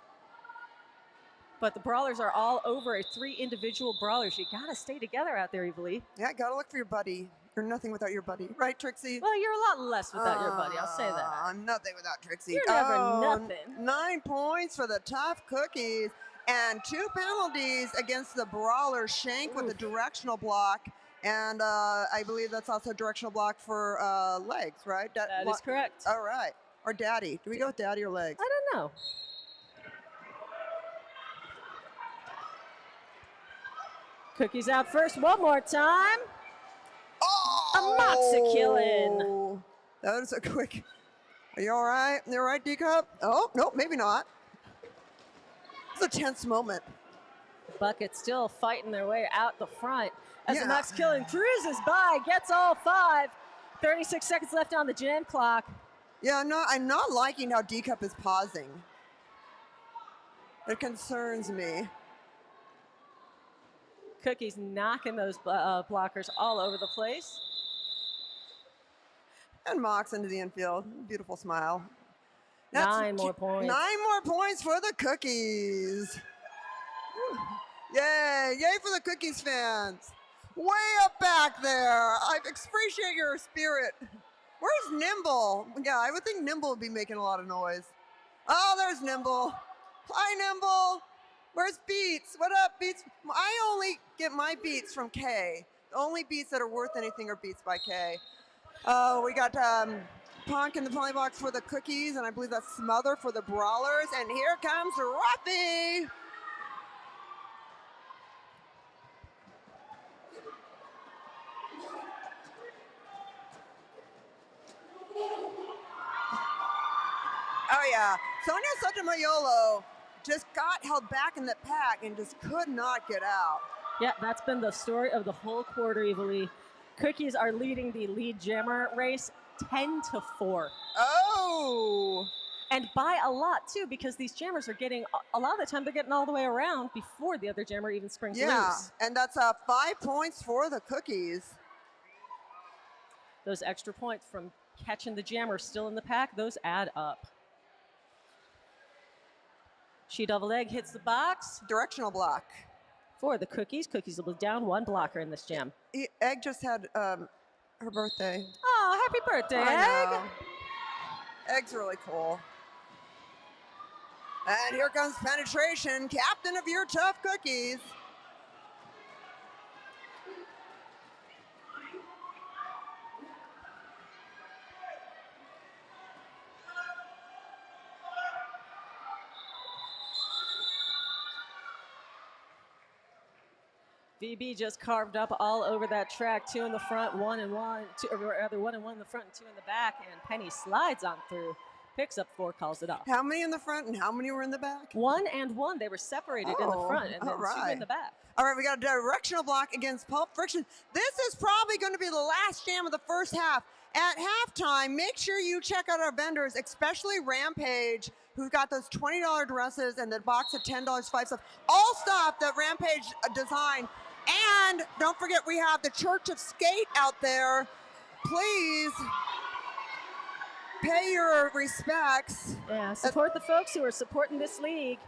But the Brawlers are all over 3 individual brawlers. You gotta stay together out there, Evely. Yeah, gotta look for your buddy. You're nothing without your buddy. Right, Trixie? Well, you're a lot less without your buddy, I'll say that. I'm nothing without Trixie. You're never nothing. 9 points for the Tough Cookies. And 2 penalties against the Brawlers. Shank with the directional block. And I believe that's also a directional block for legs, right? That is correct. All right. Or daddy. Do we go with daddy or legs? I don't know. Cookies out first one more time. Oh! A Moxa killing. That was a quick. Are you all right? You all right, D-Cup? Oh, no, maybe not. It's a tense moment. Bucket still fighting their way out the front as the Mox killing cruises by, gets all 5. 36 seconds left on the jam clock. Yeah, I'm not liking how D-Cup is pausing. It concerns me. Cookies knocking those blockers all over the place. And Mox into the infield. Beautiful smile. 9 more points. 9 more points for the Cookies. Yay! Yay for the Cookies fans. Way up back there. I appreciate your spirit. Where's Nimble? Yeah, I would think Nimble would be making a lot of noise. Oh, there's Nimble. Hi, Nimble. Where's Beats? What up, Beats? I only get my beats from Kay. The only beats that are worth anything are beats by Kay. We got Punk in the penalty box for the Cookies, and I believe that's Smother for the Brawlers. And here comes Ruffy. Oh yeah, Sonia Sotomayor just got held back in the pack and just could not get out. Yeah, that's been the story of the whole quarter, Evely. Cookies are leading the lead jammer race 10-4. Oh! And by a lot, too, because these jammers are getting, a lot of the time, they're getting all the way around before the other jammer even springs loose. Yeah, and that's 5 points for the Cookies. Those extra points from catching the jammer still in the pack, those add up. She double egg hits the box. Directional block. For the Cookies. Cookies will be down 1 blocker in this jam. Egg just had her birthday. Oh, happy birthday, Egg. Egg's really cool. And here comes Penetration, captain of your Tough Cookies. VB just carved up all over that track. 2 in the front, 1 and 1, or rather 1 and 1 in the front and 2 in the back. And Penny slides on through, picks up 4, calls it off. How many in the front and how many were in the back? 1 and 1. They were separated in the front and then 2 in the back. All right, we got a directional block against Pulp Friction. This is probably going to be the last jam of the first half. At halftime, make sure you check out our vendors, especially Rampage, who's got those $20 dresses and the box of $10 5 stuff. All stuff that Rampage designed. And don't forget, we have the Church of Skate out there. Please pay your respects. Yeah, support the folks who are supporting this league.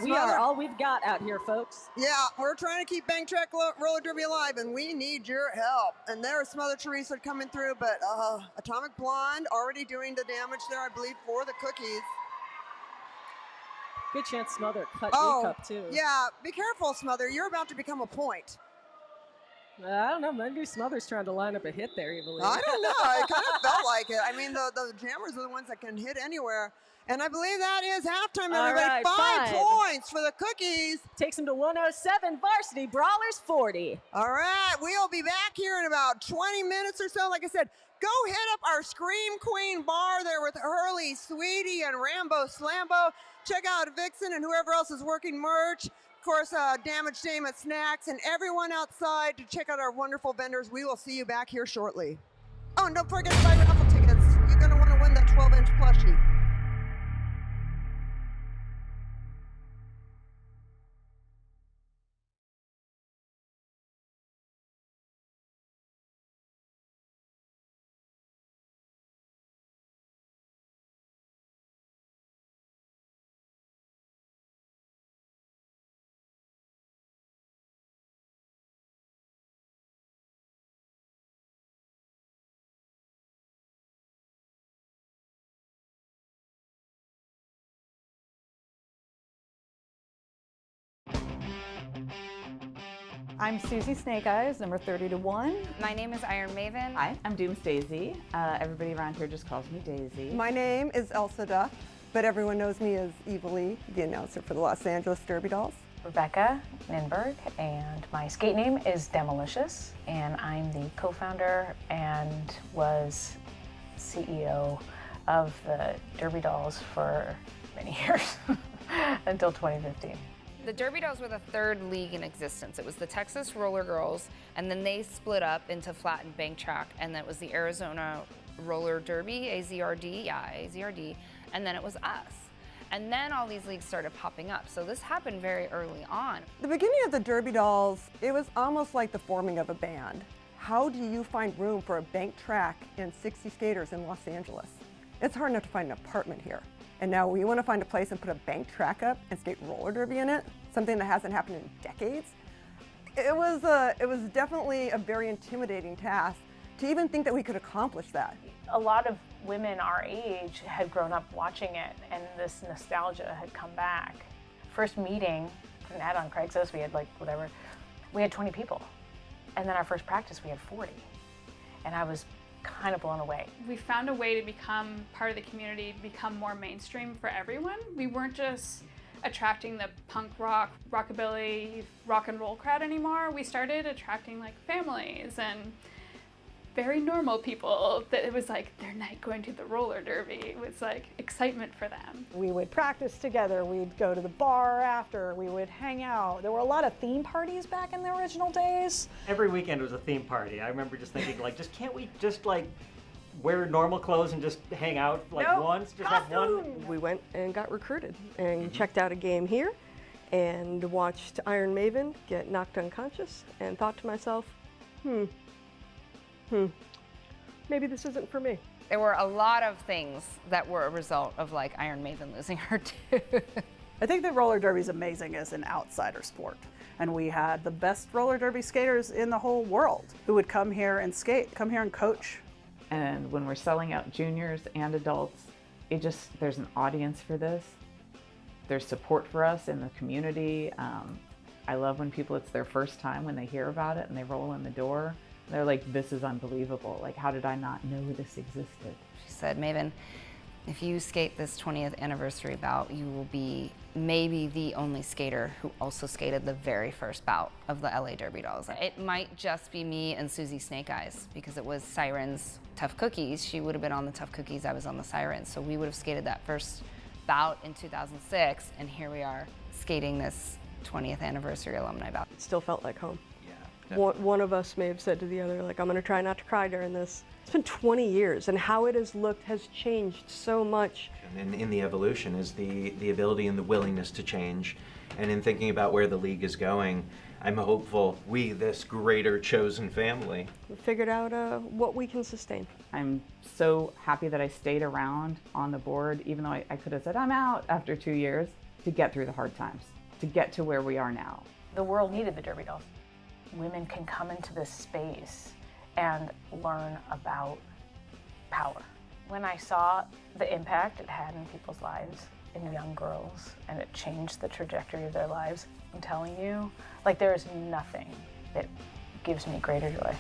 We are all we've got out here, folks. Yeah, we're trying to keep Bang Track Roller Derby alive, and we need your help. And there's Mother Teresa coming through, but Atomic Blonde already doing the damage there, I believe, for the Cookies. Good chance Smother cut E-Cup, too. Yeah, be careful, Smother. You're about to become a point. I don't know. Maybe Smother's trying to line up a hit there, Evilly. I don't know. It kind of felt like it. I mean, the jammers are the ones that can hit anywhere. And I believe that is halftime, everybody. Right, 5 points for the Cookies. Takes them to 107. Varsity Brawlers 40. All right. We'll be back here in about 20 minutes or so. Like I said, go hit up our Scream Queen bar there with Hurley, Sweetie, and Rambo Slambo. Check out Vixen and whoever else is working merch. Of course, Damage Dame at Snacks and everyone outside to check out our wonderful vendors. We will see you back here shortly. Oh, and don't forget to buy raffle tickets. You're going to want to win that 12-inch plushie. I'm Susie Snake Eyes, number 30-1. My name is Iron Maven. Hi, I'm Dooms Daisy. Everybody around here just calls me Daisy. My name is Elsa Duff, but everyone knows me as Evil Lee, the announcer for the Los Angeles Derby Dolls. Rebecca Ninberg, and my skate name is Demolicious, and I'm the co-founder and was CEO of the Derby Dolls for many years, until 2015. The Derby Dolls were the third league in existence. It was the Texas Roller Girls, and then they split up into flat and bank track, and then it was the Arizona Roller Derby, AZRD, and then it was us. And then all these leagues started popping up. So this happened very early on. The beginning of the Derby Dolls, it was almost like the forming of a band. How do you find room for a bank track and 60 skaters in Los Angeles? It's hard enough to find an apartment here. And now we want to find a place and put a bank track up and skate roller derby in it, something that hasn't happened in decades. It was definitely a very intimidating task to even think that we could accomplish that. A lot of women our age had grown up watching it, and this nostalgia had come back. First meeting, put an ad on Craigslist, we had we had 20 people. And then our first practice, we had 40. And I was kind of blown away. We found a way to become part of the community, to become more mainstream for everyone. We weren't just attracting the punk rock, rockabilly, rock and roll crowd anymore. We started attracting like families and very normal people that it was like their night going to the roller derby. It was like excitement for them. We would practice together, we'd go to the bar after, we would hang out. There were a lot of theme parties back in the original days. Every weekend was a theme party. I remember just thinking can't we just wear normal clothes and just hang out once? Just have one? We went and got recruited and checked out a game here and watched Iron Maven get knocked unconscious and thought to myself, maybe this isn't for me. There were a lot of things that were a result of Iron Maven losing her tooth. I think that roller derby is amazing as an outsider sport. And we had the best roller derby skaters in the whole world who would come here and skate, come here and coach. And when we're selling out juniors and adults, there's an audience for this. There's support for us in the community. I love when it's their first time when they hear about it and they roll in the door. They're like, this is unbelievable. How did I not know this existed? She said, Maven, if you skate this 20th anniversary bout, you will be maybe the only skater who also skated the very first bout of the LA Derby Dolls. It might just be me and Susie Snake Eyes because it was Siren's Tough Cookies. She would have been on the Tough Cookies, I was on the Sirens. So we would have skated that first bout in 2006, and here we are skating this 20th anniversary alumni bout. It still felt like home. One of us may have said to the other, I'm going to try not to cry during this. It's been 20 years, and how it has looked has changed so much. And in the evolution is the ability and the willingness to change. And in thinking about where the league is going, I'm hopeful we, this greater chosen family, We figured out what we can sustain. I'm so happy that I stayed around on the board, even though I could have said I'm out after 2 years, to get through the hard times, to get to where we are now. The world needed the Derby Dolls. Women can come into this space and learn about power. When I saw the impact it had in people's lives, in young girls, and it changed the trajectory of their lives, I'm telling you, there is nothing that gives me greater joy.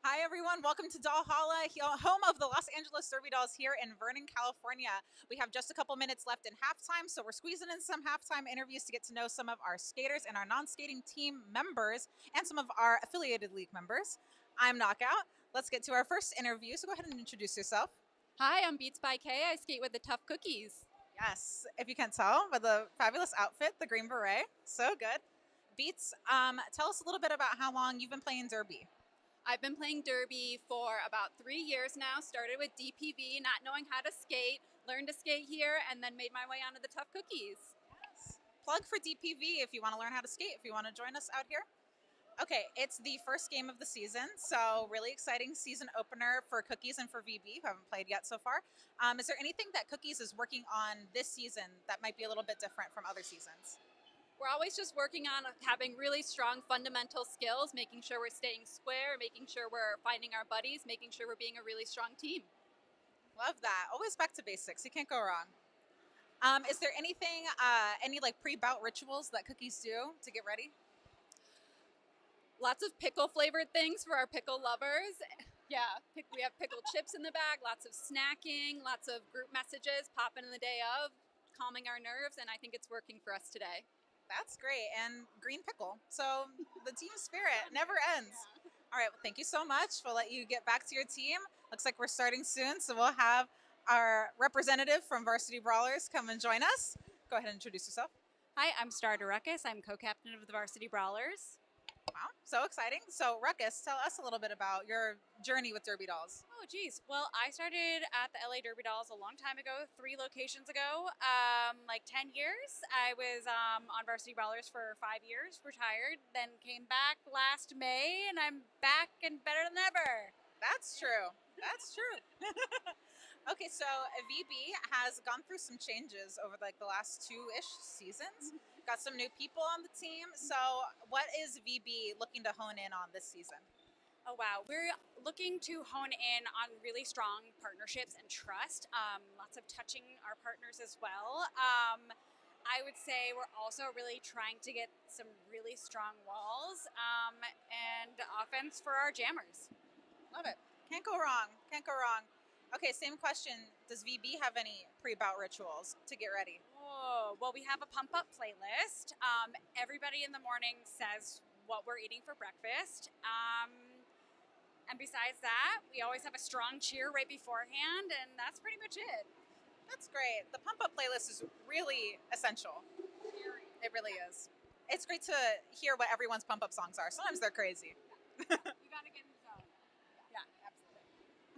Hi, everyone. Welcome to Dollholla, home of the Los Angeles Derby Dolls here in Vernon, California. We have just a couple minutes left in halftime, so we're squeezing in some halftime interviews to get to know some of our skaters and our non-skating team members and some of our affiliated league members. I'm Knockout. Let's get to our first interview, so go ahead and introduce yourself. Hi, I'm Beats by Kay. I skate with the Tough Cookies. Yes, if you can't tell by the fabulous outfit, the green beret. So good. Beats, tell us a little bit about how long you've been playing Derby. I've been playing Derby for about 3 years now. Started with DPV, not knowing how to skate, learned to skate here, and then made my way onto the Tough Cookies. Yes. Plug for DPV if you want to learn how to skate, if you want to join us out here. Okay, it's the first game of the season, so really exciting season opener for Cookies and for VB, who haven't played yet so far. Is there anything that Cookies is working on this season that might be a little bit different from other seasons? We're always just working on having really strong fundamental skills, making sure we're staying square, making sure we're finding our buddies, making sure we're being a really strong team. Love that. Always back to basics. You can't go wrong. Is there anything, any like pre-bout rituals that Cookies do to get ready? Lots of pickle flavored things for our pickle lovers. Yeah, we have pickled chips in the bag, lots of snacking, lots of group messages popping in the day of, calming our nerves, and I think it's working for us today. That's great. And green pickle. So the team spirit never ends. Yeah. All right. Well, thank you so much. We'll let you get back to your team. Looks like we're starting soon. So we'll have our representative from Varsity Brawlers come and join us. Go ahead and introduce yourself. Hi, I'm Starter Ruckus. I'm co-captain of the Varsity Brawlers. Wow. So exciting. So Ruckus, tell us a little bit about your journey with Derby Dolls. Oh, geez. Well, I started at the LA Derby Dolls a long time ago, 3 locations ago, like 10 years. I was on Varsity Brawlers for 5 years, retired, then came back last May, and I'm back and better than ever. That's true. That's true. Okay, so VB has gone through some changes over like the last 2-ish seasons. Got some new people on the team. So what is VB looking to hone in on this season? Oh, wow. We're looking to hone in on really strong partnerships and trust. Lots of touching our partners as well. I would say we're also really trying to get some really strong walls and offense for our jammers. Love it. Can't go wrong. Can't go wrong. Okay, same question. Does VB have any pre-bout rituals to get ready? Oh, well, we have a pump-up playlist. Everybody in the morning says what we're eating for breakfast. And besides that, we always have a strong cheer right beforehand, and that's pretty much it. That's great. The pump-up playlist is really essential. It really is. It's great to hear what everyone's pump-up songs are. Sometimes they're crazy. You gotta get in the zone. Yeah, absolutely.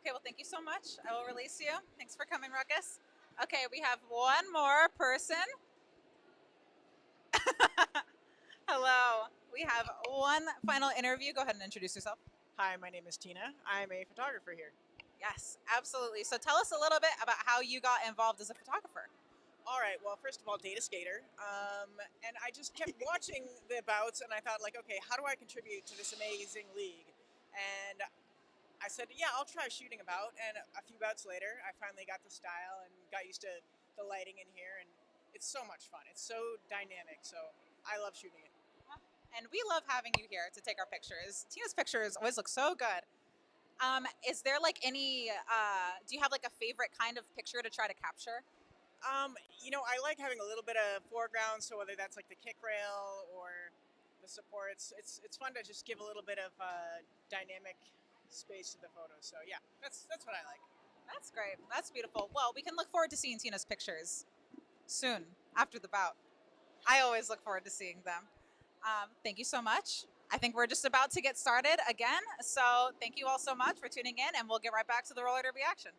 Okay, well, thank you so much. I will release you. Thanks for coming, Ruckus. Okay, we have one more person. Hello. We have one final interview. Go ahead and introduce yourself. Hi, my name is Tina. I'm a photographer here. Yes, absolutely. So tell us a little bit about how you got involved as a photographer. All right, well, first of all, data skater. And I just kept watching the bouts, and I thought, like, okay, how do I contribute to this amazing league? And I said, yeah, I'll try shooting a bout. And a few bouts later, I finally got the style and got used to the lighting in here. And it's so much fun. It's so dynamic. So I love shooting it. And we love having you here to take our pictures. Tina's pictures always look so good. Is there like any, do you have like a favorite kind of picture to try to capture? You know, I like having a little bit of foreground. So whether that's like the kick rail or the supports, it's fun to just give a little bit of dynamic space to the photos. So yeah, that's what I like. That's great. That's beautiful. Well, we can look forward to seeing Tina's pictures soon after the bout. I always look forward to seeing them. Thank you so much. I think we're just about to get started again. So thank you all so much for tuning in, and we'll get right back to the roller derby action.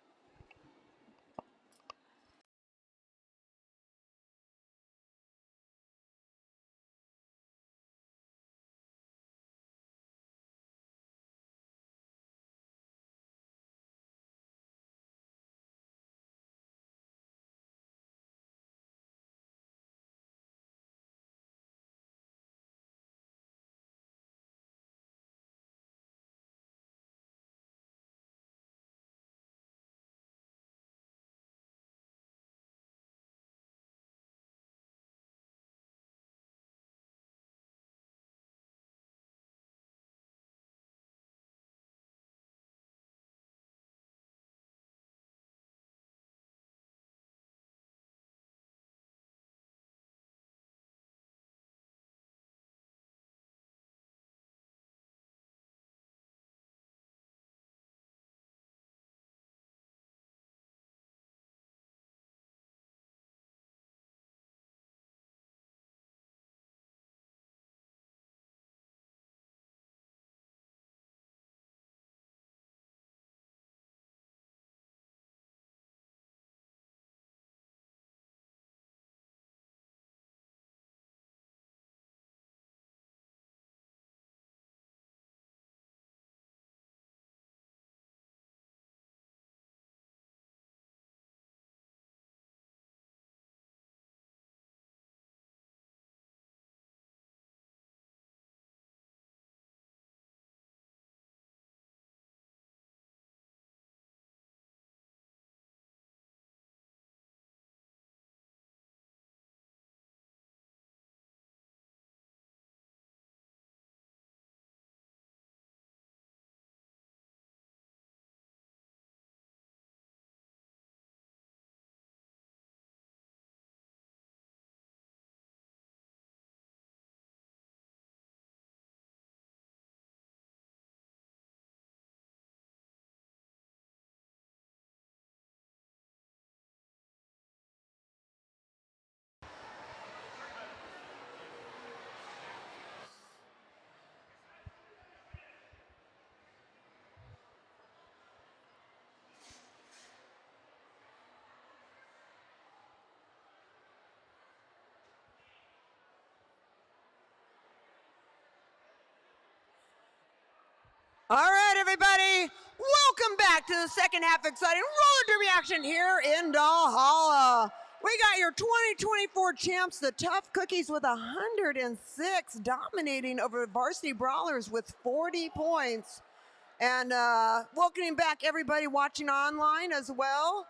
All right, everybody, welcome back to the second half exciting roller derby action here in Valhalla. We got your 2024 champs, the Tough Cookies, with 106, dominating over Varsity Brawlers with 40 points. And welcoming back everybody watching online as well.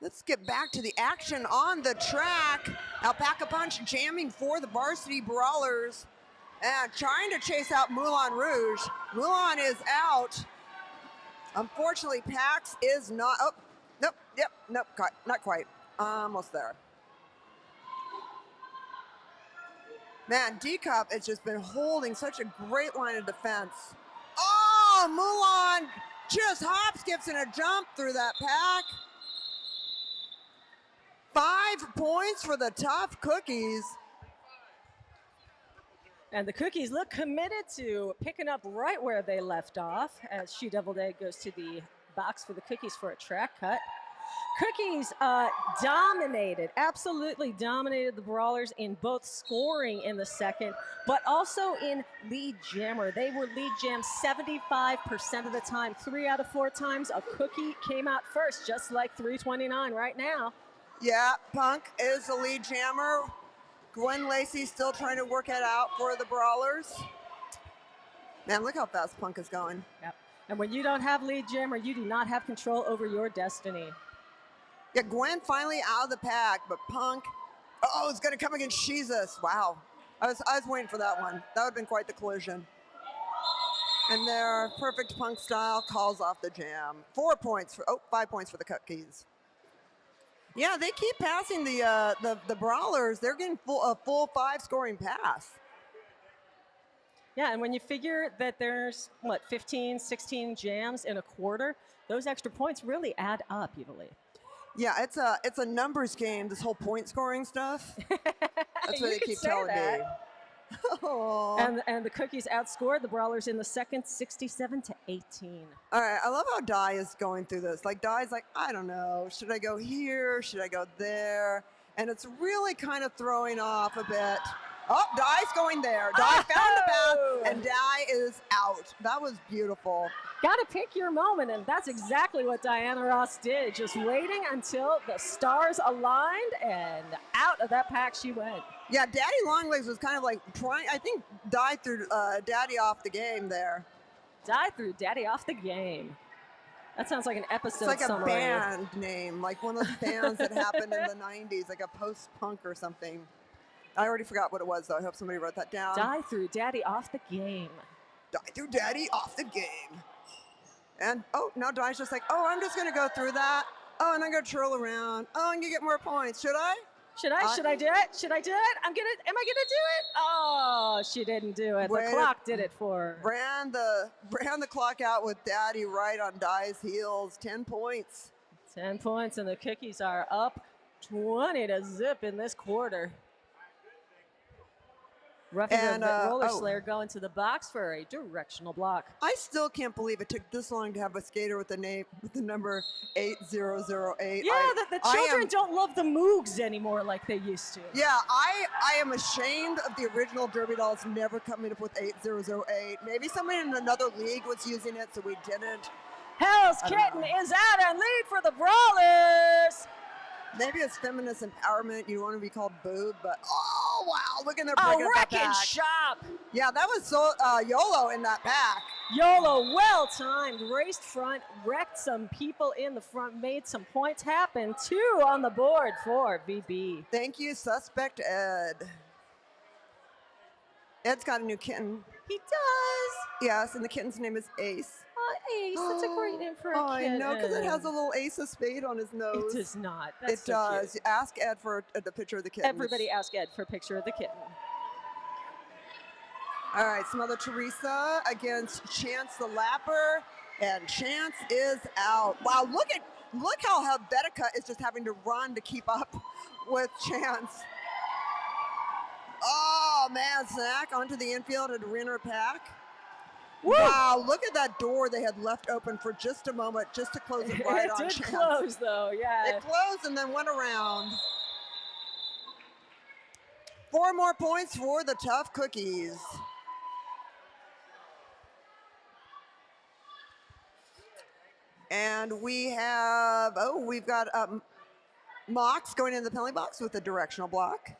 Let's get back to the action on the track. Alpaca Punch jamming for the Varsity Brawlers and trying to chase out Moulin Rouge. Moulin is out. Unfortunately, Pax is not. Oh, nope, yep, nope, not quite. Almost there. Man, D-Cup has just been holding such a great line of defense. Oh, Moulin just hop, skips, and a jump through that pack. 5 points for the Tough Cookies. And the Cookies look committed to picking up right where they left off as She Deviled Egg goes to the box for the Cookies for a track cut. Cookies absolutely dominated the Brawlers in both scoring in the second, but also in lead jammer. They were lead jammed 75% of the time. 3 out of 4 times, a Cookie came out first, just like 329 right now. Yeah, Punk is the lead jammer. Gwen Lacey still trying to work it out for the Brawlers. Man, look how fast Punk is going. Yep. And when you don't have lead jammer, you do not have control over your destiny. Yeah, Gwen finally out of the pack, but Punk, oh, it's gonna come against Jesus. Wow, I was waiting for that one. That would have been quite the collision. And their perfect Punk style calls off the jam. 5 points for the Cookies. Yeah, they keep passing the Brawlers. They're getting a full 5 scoring pass. Yeah, and when you figure that there's, 15, 16 jams in a quarter, those extra points really add up, you believe. Yeah, it's a numbers game, this whole point scoring stuff. That's what they keep telling me. And the Cookies outscored the Brawlers in the second 67-18. All right, I love how Di is going through this. Like, Di's like, I don't know, should I go here? Should I go there? And it's really kind of throwing off a bit. Oh, Di's going there. Di found the path, and Di is out. That was beautiful. Gotta pick your moment, and that's exactly what Diana Ross did. Just waiting until the stars aligned, and out of that pack she went. Yeah, Daddy Longlegs was kind of like trying, I think Di threw Daddy off the game there. Di threw Daddy off the game. That sounds like an episode It's like summary. a band name, like one of those bands that happened in the 90s, like a post-punk or something. I already forgot what it was, though. I hope somebody wrote that down. Di threw Daddy off the game. Di threw Daddy off the game. And, oh, now Di's just like, oh, I'm just going to go through that. Oh, and I'm going to twirl around. Oh, I'm going to get more points. Should I? Should I do it? Should I do it? Am I gonna do it? Oh, she didn't do it. The clock did it for her. Ran the clock out with Daddy right on Di's heels. 10 points. 10 points, and the Cookies are up 20-0 in this quarter. Roughing the Roller Slayer going to the box for a directional block. I still can't believe it took this long to have a skater with the number 8008. Yeah, the children don't love the Moogs anymore like they used to. Yeah, I am ashamed of the original Derby Dolls never coming up with 8008. Maybe somebody in another league was using it, so we didn't. Hell's Kitten is out and lead for the Brawlers. Maybe it's feminist empowerment. You don't want to be called boob, but oh wow, look at their breaking up that wrecking pack. shop. Yeah, that was so YOLO in that pack. YOLO, well timed, raced front, wrecked some people in the front, made some points happen. 2 on the board for VB. Thank you, Suspect Ed. Ed's got a new kitten. He does. Yes, and the kitten's name is Ace. Ace, that's a great name for a kitten. I know, because it has a little ace of spade on his nose. It does not. It does. Cute. Ask Ed for the picture of the kitten. Everybody ask Ed for a picture of the kitten. All right, Mother Teresa against Chance the Lapper, and Chance is out. Wow, look how Helvetica is just having to run to keep up with Chance. Oh man, Snack onto the infield and win her pack. Woo! Wow, look at that door they had left open for just a moment, just to close it right on Chance. It did close, though, yeah. It closed and then went around. 4 more points for the Tough Cookies. And we have, we've got Mox going in the penalty box with a directional block.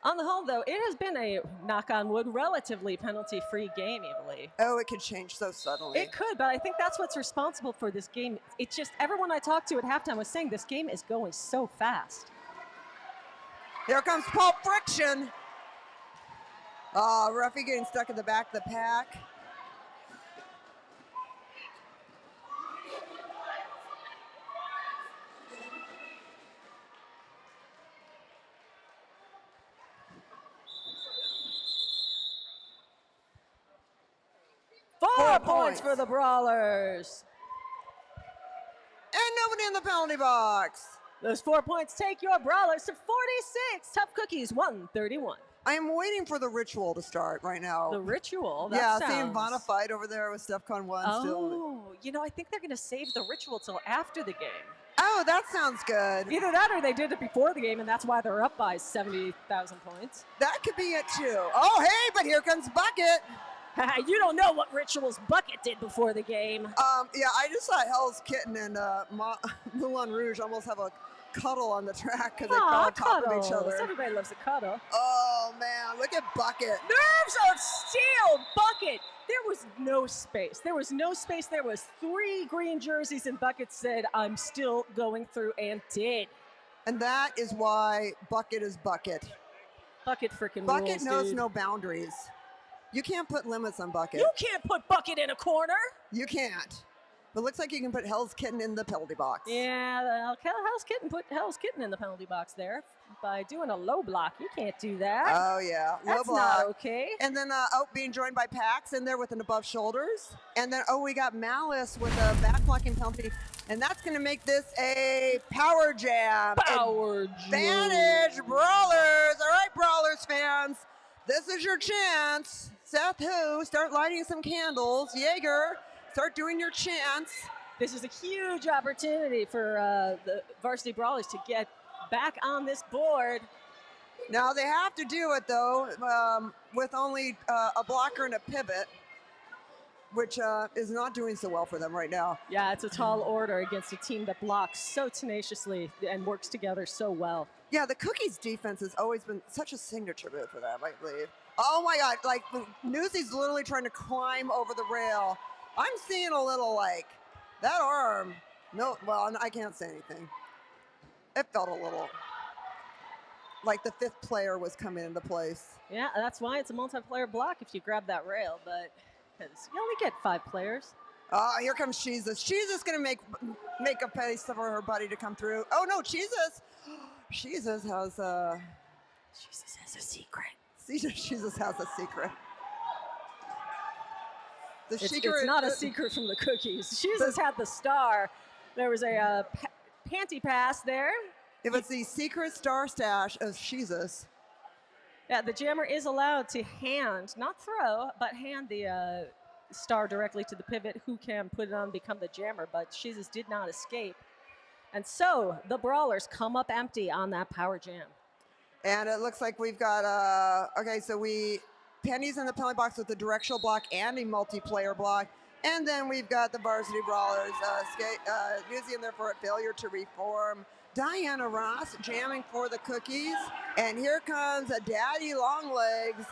On the whole, though, it has been a, knock on wood, relatively penalty-free game, Evalie. Oh, it could change so suddenly. It could, but I think that's what's responsible for this game. It's just everyone I talked to at halftime was saying this game is going so fast. Here comes Pulp Friction. Ruffy getting stuck in the back of the pack. Four points for the Brawlers. And nobody in the penalty box. Those 4 points take your Brawlers to 46. Tough Cookies, 131. I am waiting for the ritual to start right now. The ritual? Yeah, seeing Vanna fight over there with StefCon 1 still. Oh, you know, I think they're going to save the ritual till after the game. Oh, that sounds good. Either that or they did it before the game, and that's why they're up by 70,000 points. That could be it, too. Oh, hey, but here comes Bucket. You don't know what rituals Bucket did before the game. Yeah, I just saw Hell's Kitten and Moulin Rouge almost have a cuddle on the track because they fell on top of each other. Everybody loves a cuddle. Oh, man, look at Bucket. Nerves of steel, Bucket. There was no space. There was no space. There was 3 green jerseys, and Bucket said, I'm still going through, and did. And that is why Bucket is Bucket. Bucket freaking Bucket rules, knows dude. no boundaries. You can't put limits on Bucket. You can't put Bucket in a corner. You can't. But it looks like you can put Hell's Kitten in the penalty box. Yeah, Hell's Kitten put Hell's Kitten in the penalty box there by doing a low block. You can't do that. Oh, yeah. Low That's block. not okay. And then, being joined by Pax in there with an above shoulders. And then, we got Malice with a back blocking penalty. And that's going to make this a power jam. Power Advantage, Brawlers. All right, Brawlers fans. This is your chance. Seth Who, start lighting some candles. Jaeger, start doing your chants. This is a huge opportunity for the Varsity Brawlers to get back on this board. Now they have to do it though with only a blocker and a pivot, which is not doing so well for them right now. Yeah, it's a tall order against a team that blocks so tenaciously and works together so well. Yeah, the Cookies defense has always been such a signature move for them, I believe. Oh my God, like Newsy's literally trying to climb over the rail. I'm seeing a little like, that arm, no, well, I can't say anything. It felt a little like the 5th player was coming into place. Yeah, that's why it's a multiplayer block if you grab that rail, but because you only get 5 players. Here comes Jesus. Jesus gonna make a pace for her buddy to come through. Oh no, Jesus! Jesus has a secret. Jesus has a secret. It's not a secret from the Cookies. Jesus had the star. There was a panty pass there. If it's the secret star stash of Jesus. Yeah, the jammer is allowed to hand, not throw, but hand the star directly to the pivot who can put it on and become the jammer, but Jesus did not escape. And so the Brawlers come up empty on that power jam. And it looks like we've got, Penny's in the penalty box with a directional block and a multiplayer block. And then we've got the Varsity Brawlers, Newsy in there for a failure to reform. Diana Ross jamming for the Cookies. And here comes a Daddy Longlegs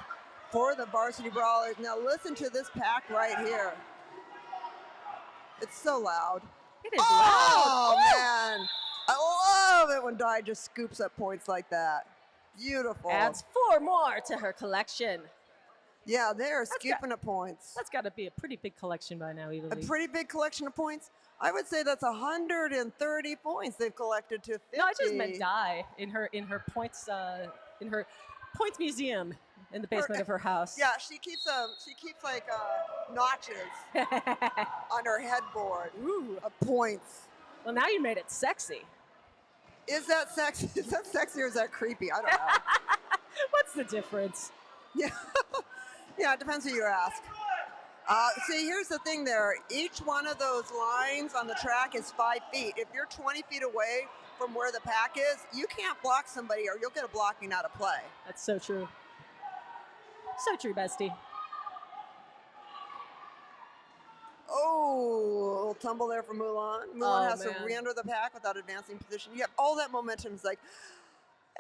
for the Varsity Brawlers. Now listen to this pack right here. It's so loud. It is loud. Oh, man. I love it when Di just scoops up points like that. Beautiful. Adds 4 more to her collection. Yeah, they're scooping up points. That's got to be a pretty big collection by now, Evalie. A pretty big collection of points? I would say that's 130 points they've collected to 50. No, I just meant Di in her points museum in the basement of her house. Yeah, she keeps like notches on her headboard of points. Well, now you made it sexy. Is that sexy? Is that sexy or is that creepy? I don't know. What's the difference? Yeah, yeah, it depends who you ask. See, here's the thing there. Each one of those lines on the track is 5 feet. If you're 20 feet away from where the pack is, you can't block somebody or you'll get a blocking out of play. That's so true. So true, bestie. Oh, a little tumble there for Mulan. Mulan has to man. re-enter the pack without advancing position. You have all that momentum. It's like,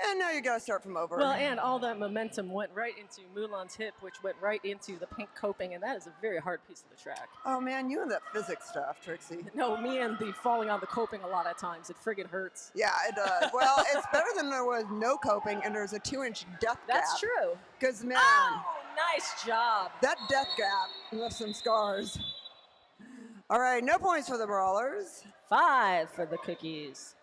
and now you got to start from over. Well, and all that momentum went right into Mulan's hip, which went right into the pink coping, and that is a very hard piece of the track. Oh, man, you and that physics stuff, Trixie. No, me and the falling on the coping a lot of times. It friggin' hurts. Yeah, it does. Well, it's better than there was no coping, and there's a 2-inch death gap. That's true. Because, man. Oh, nice job. That death gap left some scars. All right, no points for the Brawlers. 5 for the Cookies.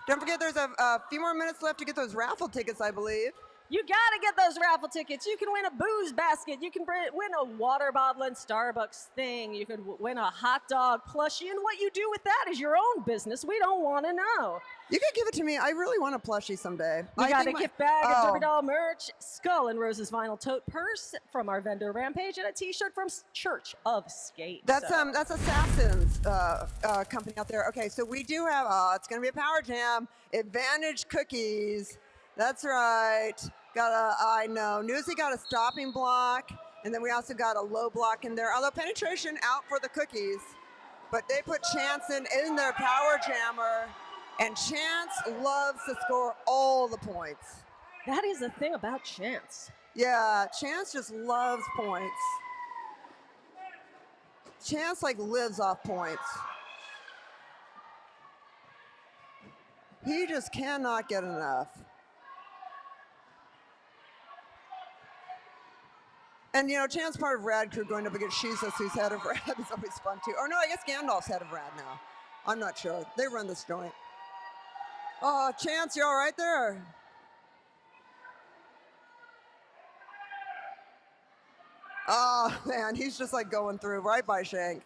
Don't forget there's a few more minutes left to get those raffle tickets, I believe. You gotta get those raffle tickets. You can win a booze basket. You can win a water bottle and Starbucks thing. You can win a hot dog plushie. And what you do with that is your own business. We don't want to know. You can give it to me. I really want a plushie someday. We got a gift bag of Derby Doll merch, Skull and Rose's vinyl tote purse from our vendor Rampage, and a T-shirt from Church of Skate. That's Assassin's company out there. Okay, so we do have. It's gonna be a power jam. Advantage Cookies. That's right. I know. Newsy got a stopping block, and then we also got a low block in there. Although penetration out for the Cookies, but they put Chance in their power jammer, and Chance loves to score all the points. That is the thing about Chance. Yeah, Chance just loves points. Chance like lives off points. He just cannot get enough. And, you know, Chance part of Rad Crew going up against Jesus, who's head of Rad, is always fun, too. Or no, I guess Gandalf's head of Rad now. I'm not sure. They run this joint. Oh, Chance, you all right there? Oh, man, he's just, like, going through right by Shank.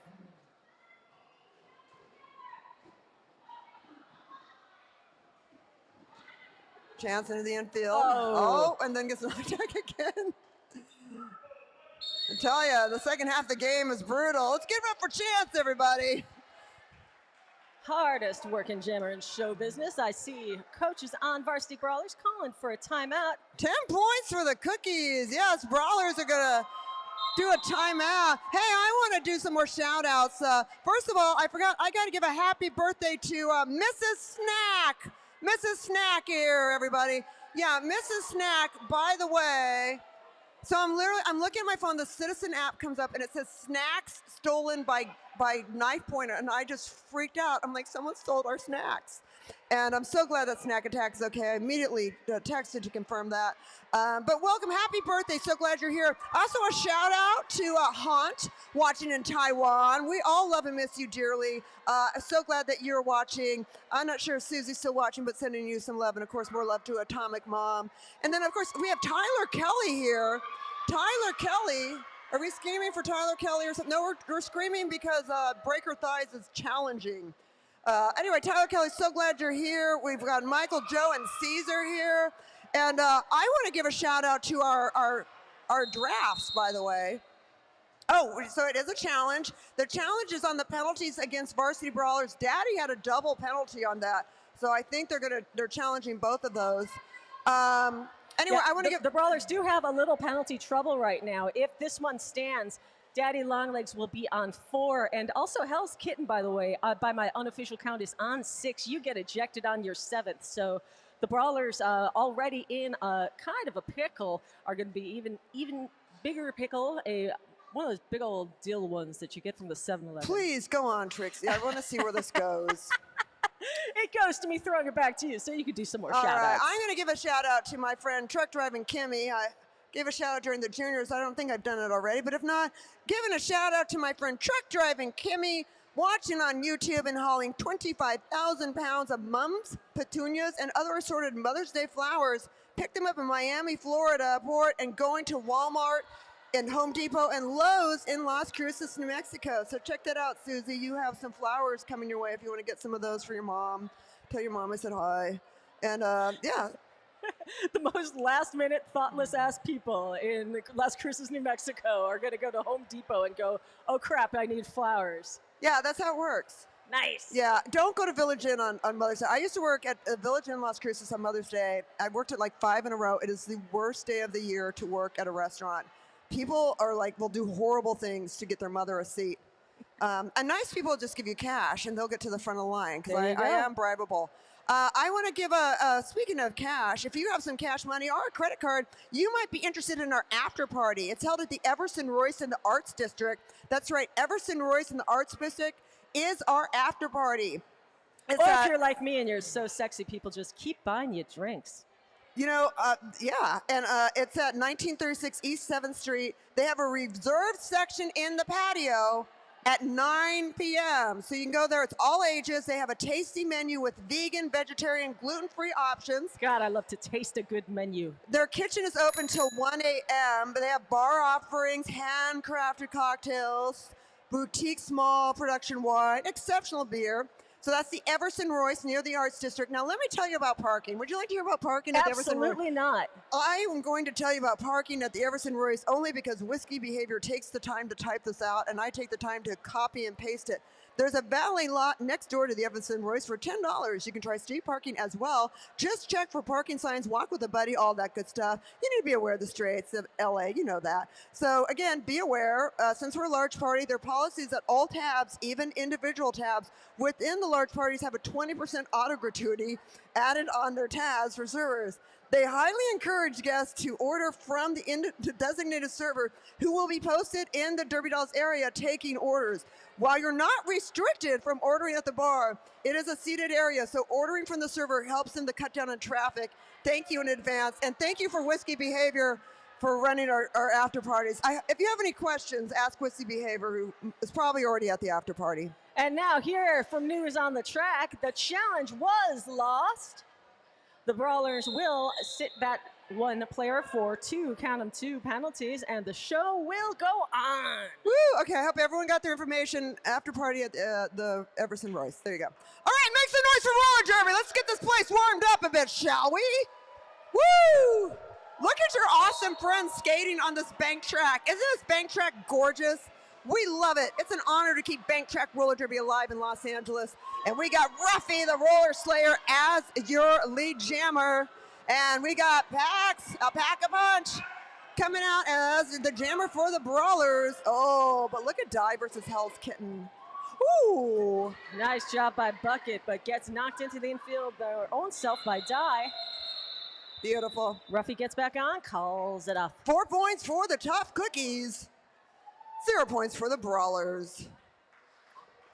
Chance into the infield. Oh, and then gets knocked back again. I tell you, the second half of the game is brutal. Let's give it up for Chance, everybody. Hardest working jammer in show business. I see coaches on Varsity Brawlers calling for a timeout. 10 points for the Cookies. Yes, Brawlers are going to do a timeout. Hey, I want to do some more shout outs. First of all, I forgot, I got to give a happy birthday to Mrs. Snack. Mrs. Snack here, everybody. Yeah, Mrs. Snack, by the way. So I'm looking at my phone, the Citizen app comes up and it says snacks stolen by knife pointer, and I just freaked out. I'm like, someone stole our snacks. And I'm so glad that Snack Attack is okay. I immediately texted to confirm that. But welcome, happy birthday, so glad you're here. Also a shout out to Haunt, watching in Taiwan. We all love and miss you dearly. So glad that you're watching. I'm not sure if Susie's still watching, but sending you some love, and of course more love to Atomic Mom. And then of course we have Tyler Kelly here. Tyler Kelly, are we screaming for Tyler Kelly or something? No, we're screaming because Breaker Thighs is challenging. Anyway, Tyler Kelly, so glad you're here. We've got Michael, Joe, and Caesar here. And I want to give a shout out to our drafts, by the way. Oh, so it is a challenge. The challenge is on the penalties against Varsity Brawlers. Daddy had a double penalty on that. So I think they're challenging both of those. Anyway, I want to give... The Brawlers do have a little penalty trouble right now. If this one stands, Daddy Longlegs will be on 4. And also Hell's Kitten, by the way, by my unofficial count, is on 6. You get ejected on your 7th. So the Brawlers already in a kind of a pickle are going to be even bigger pickle, one of those big old dill ones that you get from the 7-Eleven. Please, go on, Trixie. I want to see where this goes. It goes to me throwing it back to you so you can do some more shout-outs. All right, I'm going to give a shout-out to my friend Truck Driving Kimmy. I gave a shout-out during the juniors. I don't think I've done it already, but if not, giving a shout-out to my friend Truck Driving Kimmy, watching on YouTube and hauling 25,000 pounds of mums, petunias, and other assorted Mother's Day flowers. Picked them up in Miami, Florida port, and going to Walmart and Home Depot and Lowe's in Las Cruces, New Mexico. So check that out, Susie. You have some flowers coming your way if you want to get some of those for your mom. Tell your mom I said hi. And yeah. The most last-minute, thoughtless-ass people in Las Cruces, New Mexico are going to go to Home Depot and go, oh, crap, I need flowers. Yeah, that's how it works. Nice. Yeah, don't go to Village Inn on Mother's Day. I used to work at Village Inn Las Cruces on Mother's Day. I worked it like 5 in a row. It is the worst day of the year to work at a restaurant people are like, will do horrible things to get their mother a seat. And nice people just give you cash and they'll get to the front of the line because I am bribable. I want to give speaking of cash, if you have some cash money or a credit card, you might be interested in our after party. It's held at the Everson Royce in the Arts District. That's right, Everson Royce in the Arts District is our after party. It's, or if you're like me and you're so sexy, people just keep buying you drinks. You know, yeah, and it's at 1936 East 7th Street. They have a reserved section in the patio at 9 p.m. So you can go there. It's all ages. They have a tasty menu with vegan, vegetarian, gluten-free options. God, I love to taste a good menu. Their kitchen is open till 1 a.m., but they have bar offerings, handcrafted cocktails, boutique small production wine, exceptional beer. So that's the Everson Royce near the Arts District. Now, let me tell you about parking. Would you like to hear about parking at the Everson Royce? Absolutely not. I am going to tell you about parking at the Everson Royce only because Whiskey Behavior takes the time to type this out, and I take the time to copy and paste it. There's a valet lot next door to the Everson Royce for $10. You can try street parking as well. Just check for parking signs, walk with a buddy, all that good stuff. You need to be aware of the streets of LA, you know that. So again, be aware, since we're a large party, there are policies that all tabs, even individual tabs, within the large parties have a 20% auto gratuity added on their tabs for servers. They highly encourage guests to order from the designated server who will be posted in the Derby Dolls area taking orders. While you're not restricted from ordering at the bar, it is a seated area, so ordering from the server helps them to cut down on traffic. Thank you in advance, and thank you for Whiskey Behavior for running our after parties. If you have any questions, ask Whiskey Behavior, who is probably already at the after party. And now here from News on the Track, the challenge was lost. The Brawlers will sit back one player for two penalties, and the show will go on. Woo! Okay, I hope everyone got their information. After party at the Everson Royce. There you go. All right, make some noise for roller derby. Let's get this place warmed up a bit, shall we? Woo! Look at your awesome friends skating on this bank track. Isn't this bank track gorgeous? We love it. It's an honor to keep bank track roller derby alive in Los Angeles. And we got Ruffy, the roller slayer, as your lead jammer. And we got Pax, Pack-a-Punch, coming out as the jammer for the Brawlers. Oh, but look at Di versus Hell's Kitten. Ooh. Nice job by Bucket, but gets knocked into the infield their own self by Di. Beautiful. Ruffy gets back on, calls it off. 4 points for the Tough Cookies. 0 points for the Brawlers.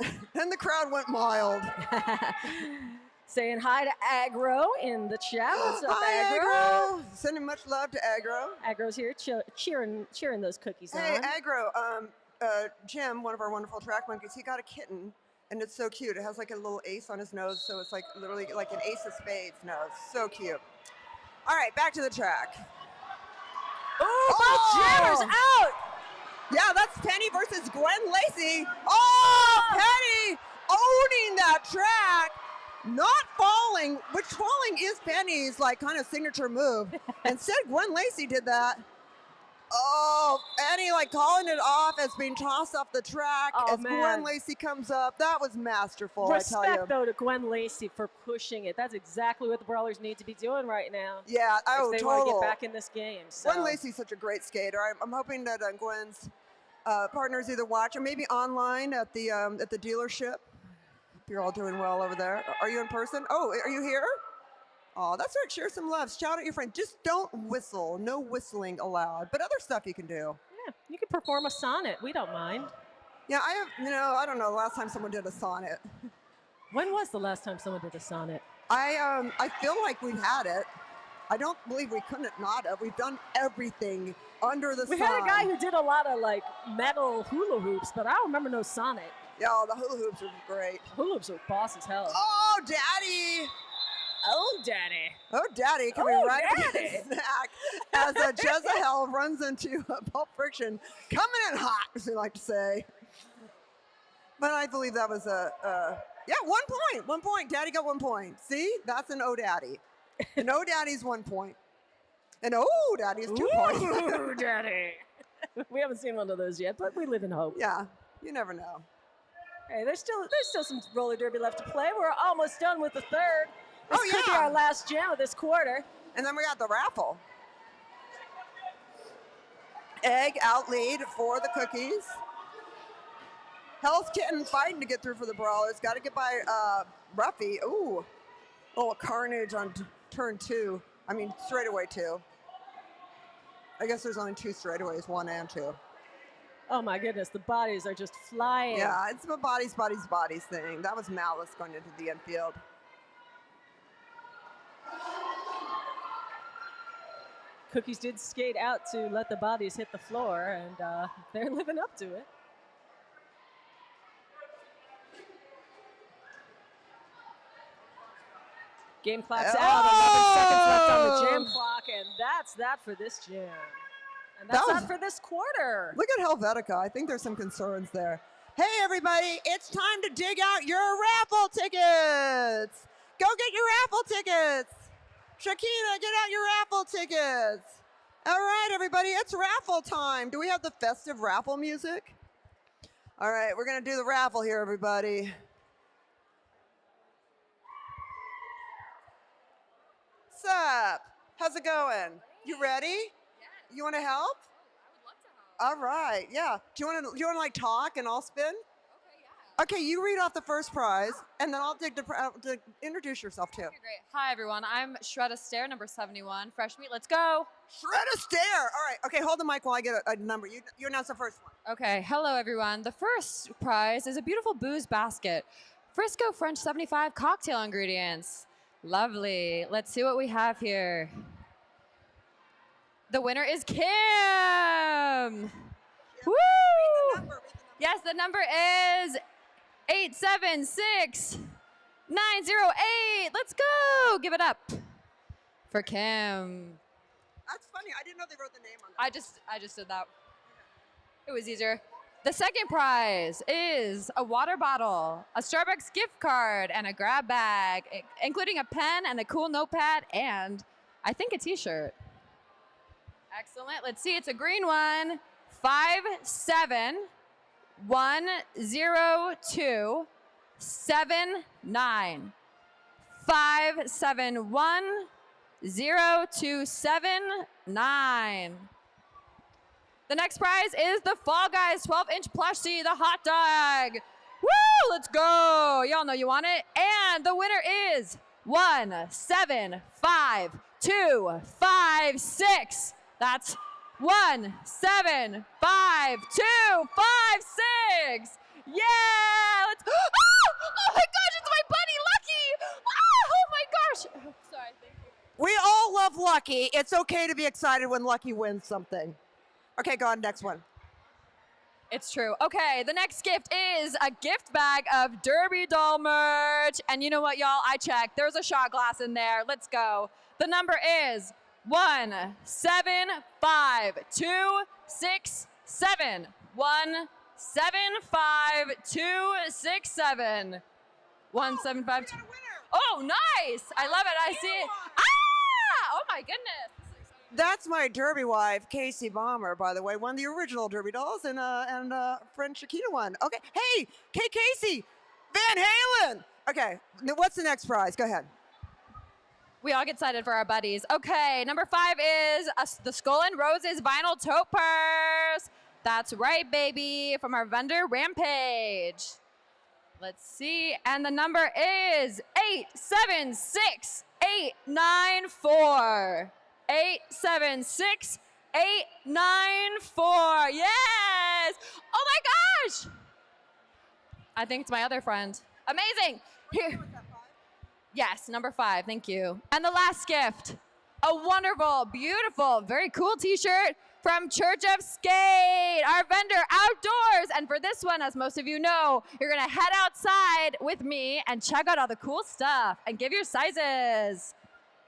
And the crowd went mild. Saying hi to Aggro in the chat. What's up, Hi, Aggro? Sending much love to Aggro. Aggro's here cheering those cookies Hey, on. Aggro, Jim, one of our wonderful track monkeys, he got a kitten, and it's so cute. It has like a little ace on his nose, so it's like literally like an ace of spades nose. So cute. All right, back to the track. Ooh, both jammers out! Yeah, that's Penny versus Gwen Lacey. Oh, Penny owning that track, not falling, which falling is Penny's like kind of signature move. Instead, Gwen Lacey did that. Oh, Penny like calling it off as being tossed off the track as Gwen Lacey comes up. That was masterful, I tell you. Respect, though, to Gwen Lacey for pushing it. That's exactly what the Brawlers need to be doing right now. Yeah, if they want to get back in this game. So. Gwen Lacey's such a great skater. I'm hoping that Gwen's partners either watch or maybe online at the dealership. Hope you're all doing well over there. Are you in person? Oh, are you here? Oh, that's right. Share some love. Shout out your friend. Just don't whistle. No whistling allowed. But other stuff you can do. Yeah, you can perform a sonnet. We don't mind. Yeah, I don't know the last time someone did a sonnet. When was the last time someone did a sonnet? I feel like we've had it. I don't believe we couldn't not have. We've done everything under the sun. We had a guy who did a lot of like metal hula hoops, but I don't remember no sonnet. Yeah, the hula hoops are great. Hula hoops are boss as hell. Oh, Daddy! Oh, Daddy. Oh, Daddy, coming right up to the snack as Jezebel runs into Pulp Friction, coming in hot, as we like to say. But I believe that was 1 point. Daddy got 1 point. See, that's an Oh Daddy. An Oh Daddy's 1 point. And Oh Daddy's 2 points. Ooh, Daddy. We haven't seen one of those yet, but we live in hope. Yeah, you never know. Hey, there's still some roller derby left to play. We're almost done with the third. This could be our last jam of this quarter. And then we got the raffle. egg out lead for the Cookies. Hell's Kitten fighting to get through for the Brawlers. Got to get by Ruffy. Ooh, little carnage on turn 2. I mean, straightaway 2. I guess there's only 2 straightaways, 1 and 2. Oh my goodness, the bodies are just flying. Yeah, it's a bodies thing. That was Malice going into the infield. Cookies did skate out to let the bodies hit the floor, and they're living up to it. Game clock's out, 11 seconds left on the jam clock, and that's that for this jam. And that's that for this quarter. Look at Helvetica. I think there's some concerns there. Hey, everybody, it's time to dig out your raffle tickets. Go get your raffle tickets. Shakina, get out your raffle tickets. All right, everybody, it's raffle time. Do we have the festive raffle music? All right, we're going to do the raffle here, everybody. What's up? How's it going? You ready? Yeah. You want to help? All right, yeah. Do you want to like talk and I'll spin? Okay, yeah. Okay, you read off the first prize, and then I'll to introduce yourself too. Okay, great. Hi everyone, I'm Shred Astaire, number 71. Fresh meat, let's go. Shred Astaire. All right. Okay, hold the mic while I get a number. You announce the first one. Okay, hello everyone. The first prize is a beautiful booze basket. Frisco French 75 cocktail ingredients. Lovely. Let's see what we have here. The winner is Kim. Woo! Yes, the number is 876908. Let's go. Give it up for Kim. That's funny. I didn't know they wrote the name on that. I just did that. It was easier. The second prize is a water bottle, a Starbucks gift card, and a grab bag, including a pen and a cool notepad, and I think a t-shirt. Excellent. Let's see. It's a green one. 5710279. 5710279. The next prize is the Fall Guys 12-inch plushie, the hot dog. Woo! Let's go. Y'all know you want it. And the winner is 175256. That's 175256. Yeah! Let's. Oh my gosh! It's my buddy Lucky. Oh my gosh! Sorry. Thank you. We all love Lucky. It's okay to be excited when Lucky wins something. Okay, go on, next one. It's true. Okay, the next gift is a gift bag of Derby doll merch. And you know what, y'all? I checked. There's a shot glass in there. Let's go. The number is 175267. 175267. 1752. Oh, nice! I love it. I see it. Ah! Oh my goodness. That's my Derby wife, Casey Bomber, by the way, one of the original Derby dolls, and friend Shakita one. Okay, hey, Casey, Van Halen. Okay, what's the next prize? Go ahead. We all get excited for our buddies. Okay, number 5 is the Skull and Roses vinyl tote purse. That's right, baby, from our vendor Rampage. Let's see, and the number is 876894. 876894. Yes! Oh my gosh! I think it's my other friend. Amazing! Here. Yes, number 5. Thank you. And the last gift, a wonderful, beautiful, very cool t-shirt from Church of Skate, our vendor outdoors. And for this one, as most of you know, you're gonna head outside with me and check out all the cool stuff and give your sizes.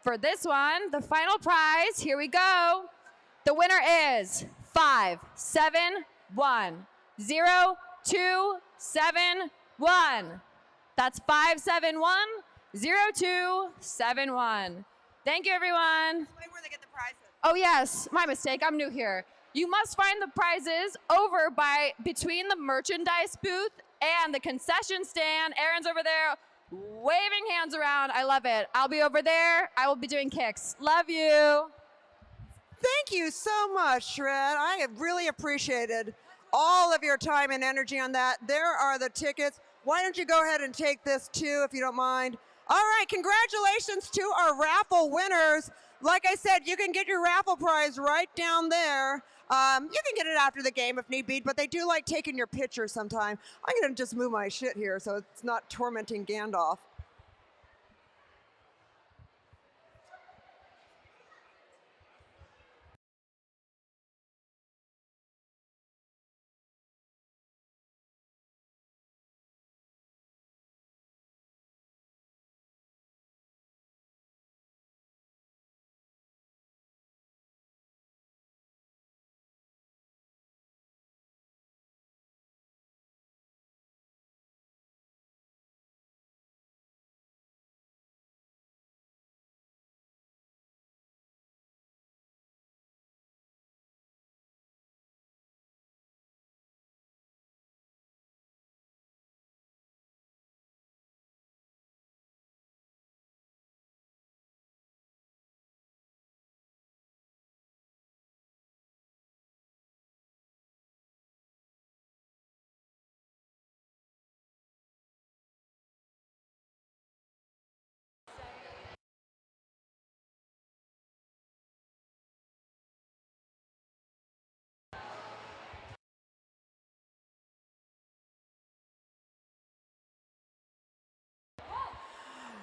For this one, the final prize, here we go. The winner is 5710271. That's 5710271. Thank you, everyone. Where they get the prizes. Oh yes, my mistake, I'm new here. You must find the prizes over between the merchandise booth and the concession stand. Aaron's over there waving hands around. I love it. I'll be over there. I will be doing kicks. Love you. Thank you so much, Shred. I have really appreciated all of your time and energy on that. There are the tickets. Why don't you go ahead and take this too, if you don't mind. All right, congratulations to our raffle winners. Like I said, you can get your raffle prize right down there. You can get it after the game if need be, but they do like taking your picture sometime. I'm gonna just move my shit here so it's not tormenting Gandalf.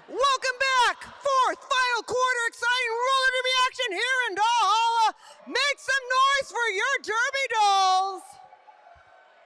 Welcome back! Fourth, final quarter, exciting roller derby action here in Valhalla. Make some noise for your Derby dolls!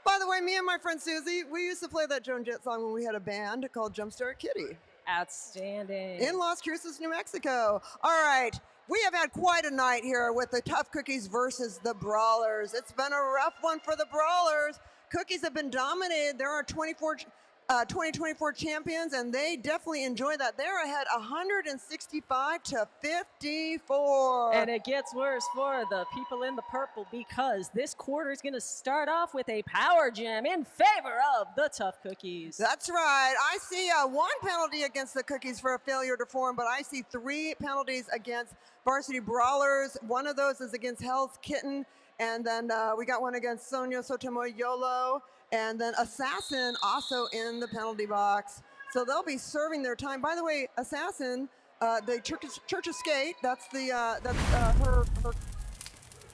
By the way, me and my friend Susie, we used to play that Joan Jett song when we had a band called Jumpstart Kitty. Outstanding. In Las Cruces, New Mexico. All right, we have had quite a night here with the Tough Cookies versus the Brawlers. It's been a rough one for the Brawlers. Cookies have been dominated. There are 2024 champions, and they definitely enjoy that. They're ahead 165 to 54. And it gets worse for the people in the purple because this quarter is going to start off with a power jam in favor of the Tough Cookies. That's right. I see one penalty against the Cookies for a failure to form, but I see 3 penalties against Varsity Brawlers. One of those is against Hell's Kitten, and then we got one against Sonia Sotomoyolo. And then Assassin also in the penalty box. So they'll be serving their time. By the way, Assassin, the Church of Skate, that's the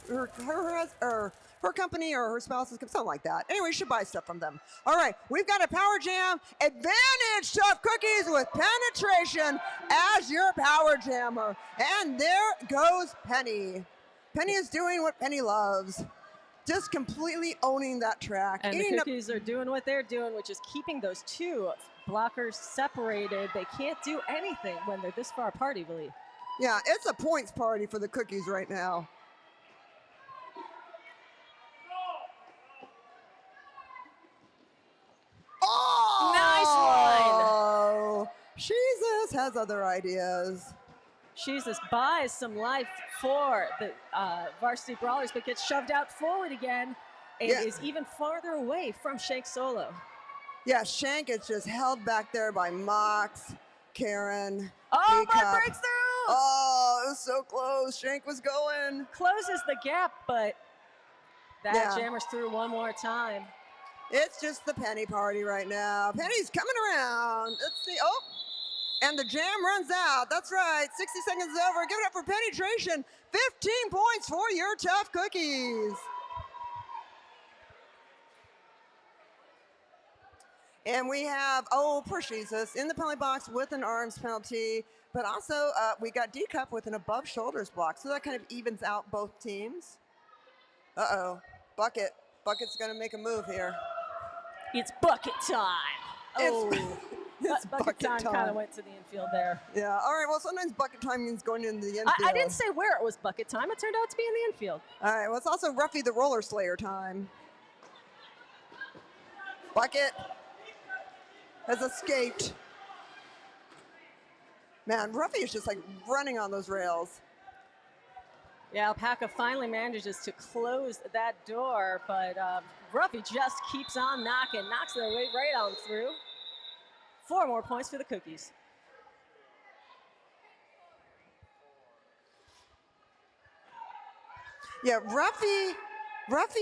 her company or her spouse's, something like that. Anyway, you should buy stuff from them. All right, we've got a power jam. Advantage Tough Cookies with penetration as your power jammer. And there goes Penny. Penny is doing what Penny loves. Just completely owning that track. And the Cookies are doing what they're doing, which is keeping those 2 blockers separated. They can't do anything when they're this far apart, I believe. Yeah, it's a points party for the Cookies right now. Oh! Nice line! Jesus has other ideas. Jesus buys some life for the Varsity Brawlers, but gets shoved out forward again and is even farther away from Shank Solo. Yeah, Shank is just held back there by Mox, Karen. Oh, Teacup. Mud breaks through! Oh, it was so close. Shank was going. Closes the gap, but that jammers through one more time. It's just the Penny party right now. Penny's coming around. Let's see. Oh. And the jam runs out. That's right. 60 seconds is over. Give it up for penetration. 15 points for your Tough Cookies. And we have, poor Jesus, in the penalty box with an arms penalty. But also, we got D-Cup with an above shoulders block. So that kind of evens out both teams. Uh-oh. Bucket. Bucket's going to make a move here. It's bucket time. Oh. It's bucket time kind of went to the infield there. Yeah, all right, well, sometimes bucket time means going into the infield. I didn't say where it was bucket time. It turned out to be in the infield. All right, well, it's also Ruffy the Roller Slayer time. Bucket has escaped. Man, Ruffy is just like running on those rails. Yeah, Alpaca finally manages to close that door, but Ruffy just keeps on knocking, knocks their way right on through. 4 more points for the Cookies. Yeah, Ruffy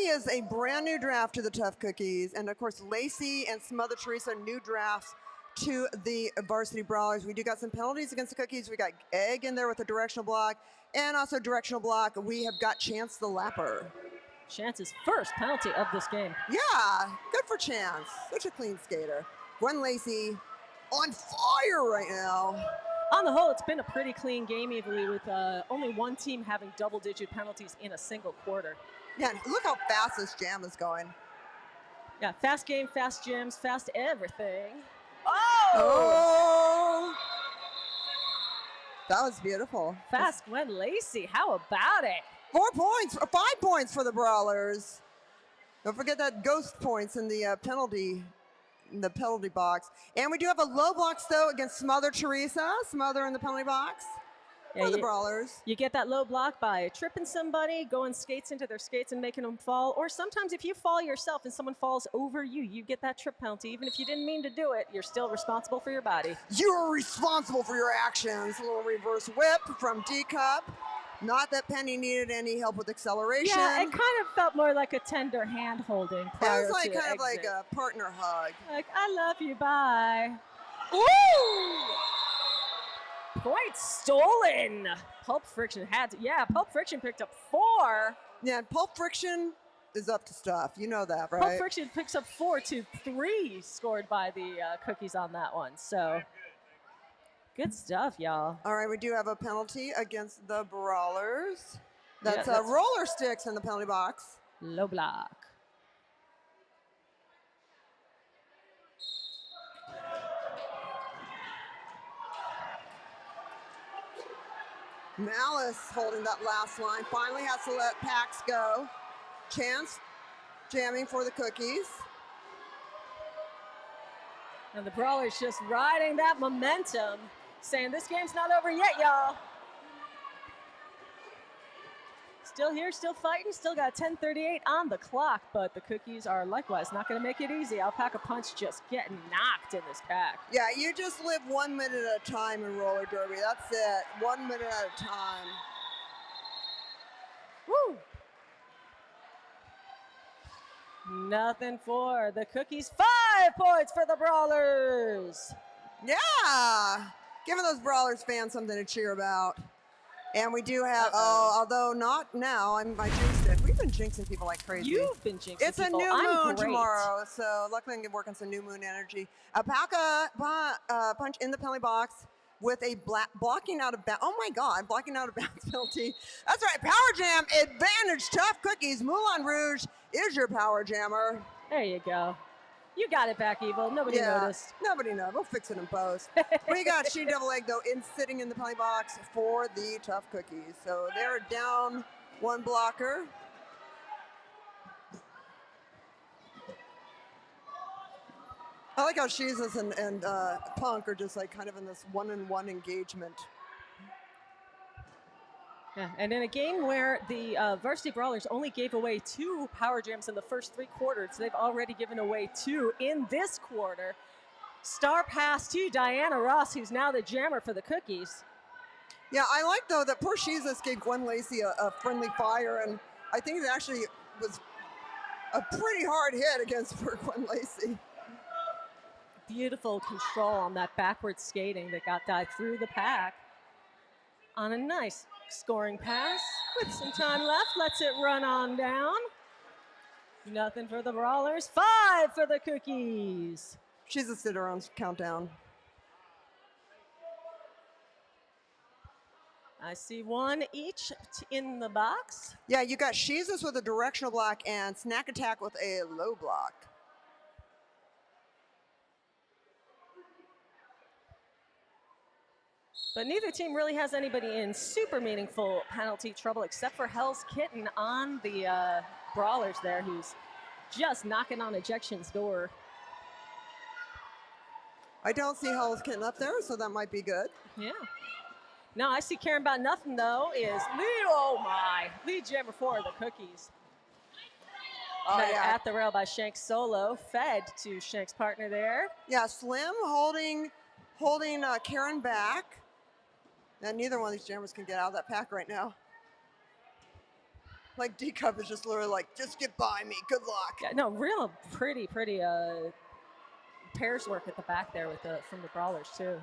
is a brand new draft to the Tough Cookies. And of course, Lacey and some other Teresa, new drafts to the Varsity Brawlers. We do got some penalties against the Cookies. We got Egg in there with a directional block. And also directional block, we have got Chance the Lapper. Chance's first penalty of this game. Yeah, good for Chance. Such a clean skater. Gwen Lacey on fire right now. On the whole, it's been a pretty clean game, Evilly, with only one team having double-digit penalties in a single quarter. Yeah, look how fast this jam is going. Yeah, fast game, fast jams, fast everything. Oh! That was beautiful. Fast Gwen Lacey, how about it? 4 points, 5 points for the Brawlers. Don't forget that ghost points in the penalty box. And we do have a low blocks though against Smother Teresa. Smother in the penalty box for the Brawlers. You get that low block by tripping somebody, going skates into their skates and making them fall. Or sometimes if you fall yourself and someone falls over you, you get that trip penalty. Even if you didn't mean to do it, you're still responsible for your body. You're responsible for your actions. A little reverse whip from D-Cup. Not that Penny needed any help with acceleration. Yeah, it kind of felt more like a tender hand holding prior It was like to kind of like exit. a partner hug. Like, I love you, bye. Ooh! Point stolen. Pulp Friction had to, Pulp Friction picked up 4. Yeah, Pulp Friction is up to stuff. You know that, right? Pulp Friction picks up 4 to 3 scored by the Cookies on that one. So good stuff, y'all. All right, we do have a penalty against the Brawlers. That's, that's roller sticks in the penalty box. Low block. Malice holding that last line. Finally has to let Pax go. Chance jamming for the Cookies. And the Brawlers just riding that momentum, saying this game's not over yet, y'all. Still here, still fighting, still got 10:38 on the clock, but the Cookies are likewise not going to make it easy. Alpaca Punch just getting knocked in this pack. Yeah, you just live 1 minute at a time in roller derby. That's it. 1 minute at a time. Woo! Nothing for the Cookies. 5 points for the Brawlers. Yeah, giving those Brawlers fans something to cheer about. And we do have, although not now, I jinxed it. We've been jinxing people like crazy. You've been jinxing It's people. a new I'm moon great. tomorrow, so luckily I can work on some new moon energy. Alpaca punch in the penalty box with a blocking out of bounds. Oh my God, blocking out of bounds penalty. That's right, Power Jam, advantage, Tough Cookies. Moulin Rouge is your Power Jammer. There you go. You got it back, Evil. Nobody noticed. Nobody knows. We'll fix it in post. We got She Devil Egg, though, sitting in the penalty box for the Tough Cookies. So they're down 1 blocker. I like how Jesus and Punk are just like kind of in this 1-on-1 engagement. Yeah, and in a game where the Varsity Brawlers only gave away 2 Power Jams in the first 3 quarters, they've already given away 2 in this quarter. Star pass to Diana Ross, who's now the jammer for the Cookies. Yeah, I like, though, that poor Jesus gave Gwen Lacey a friendly fire, and I think it actually was a pretty hard hit against poor Gwen Lacey. Beautiful control on that backward skating that got Di through the pack. On a nice scoring pass with some time left, lets it run on down. Nothing for the Brawlers, 5 for the Cookies. She's a sit her own countdown. I see 1 each in the box. Yeah, you got Jesus with a directional block and Snack Attack with a low block. But neither team really has anybody in super meaningful penalty trouble except for Hell's Kitten on the Brawlers there, who's just knocking on ejection's door. I don't see Hell's Kitten up there, so that might be good. Yeah. No, I see caring about nothing, though, is lead jammer for the Cookies. Oh, Met yeah. at the rail by Shank solo, fed to Shank's partner there. Yeah, Slim holding Karen back. And neither one of these jammers can get out of that pack right now. Like D-Cup is just literally like, just get by me. Good luck. Yeah, no, real pretty pairs work at the back there with from the Brawlers too.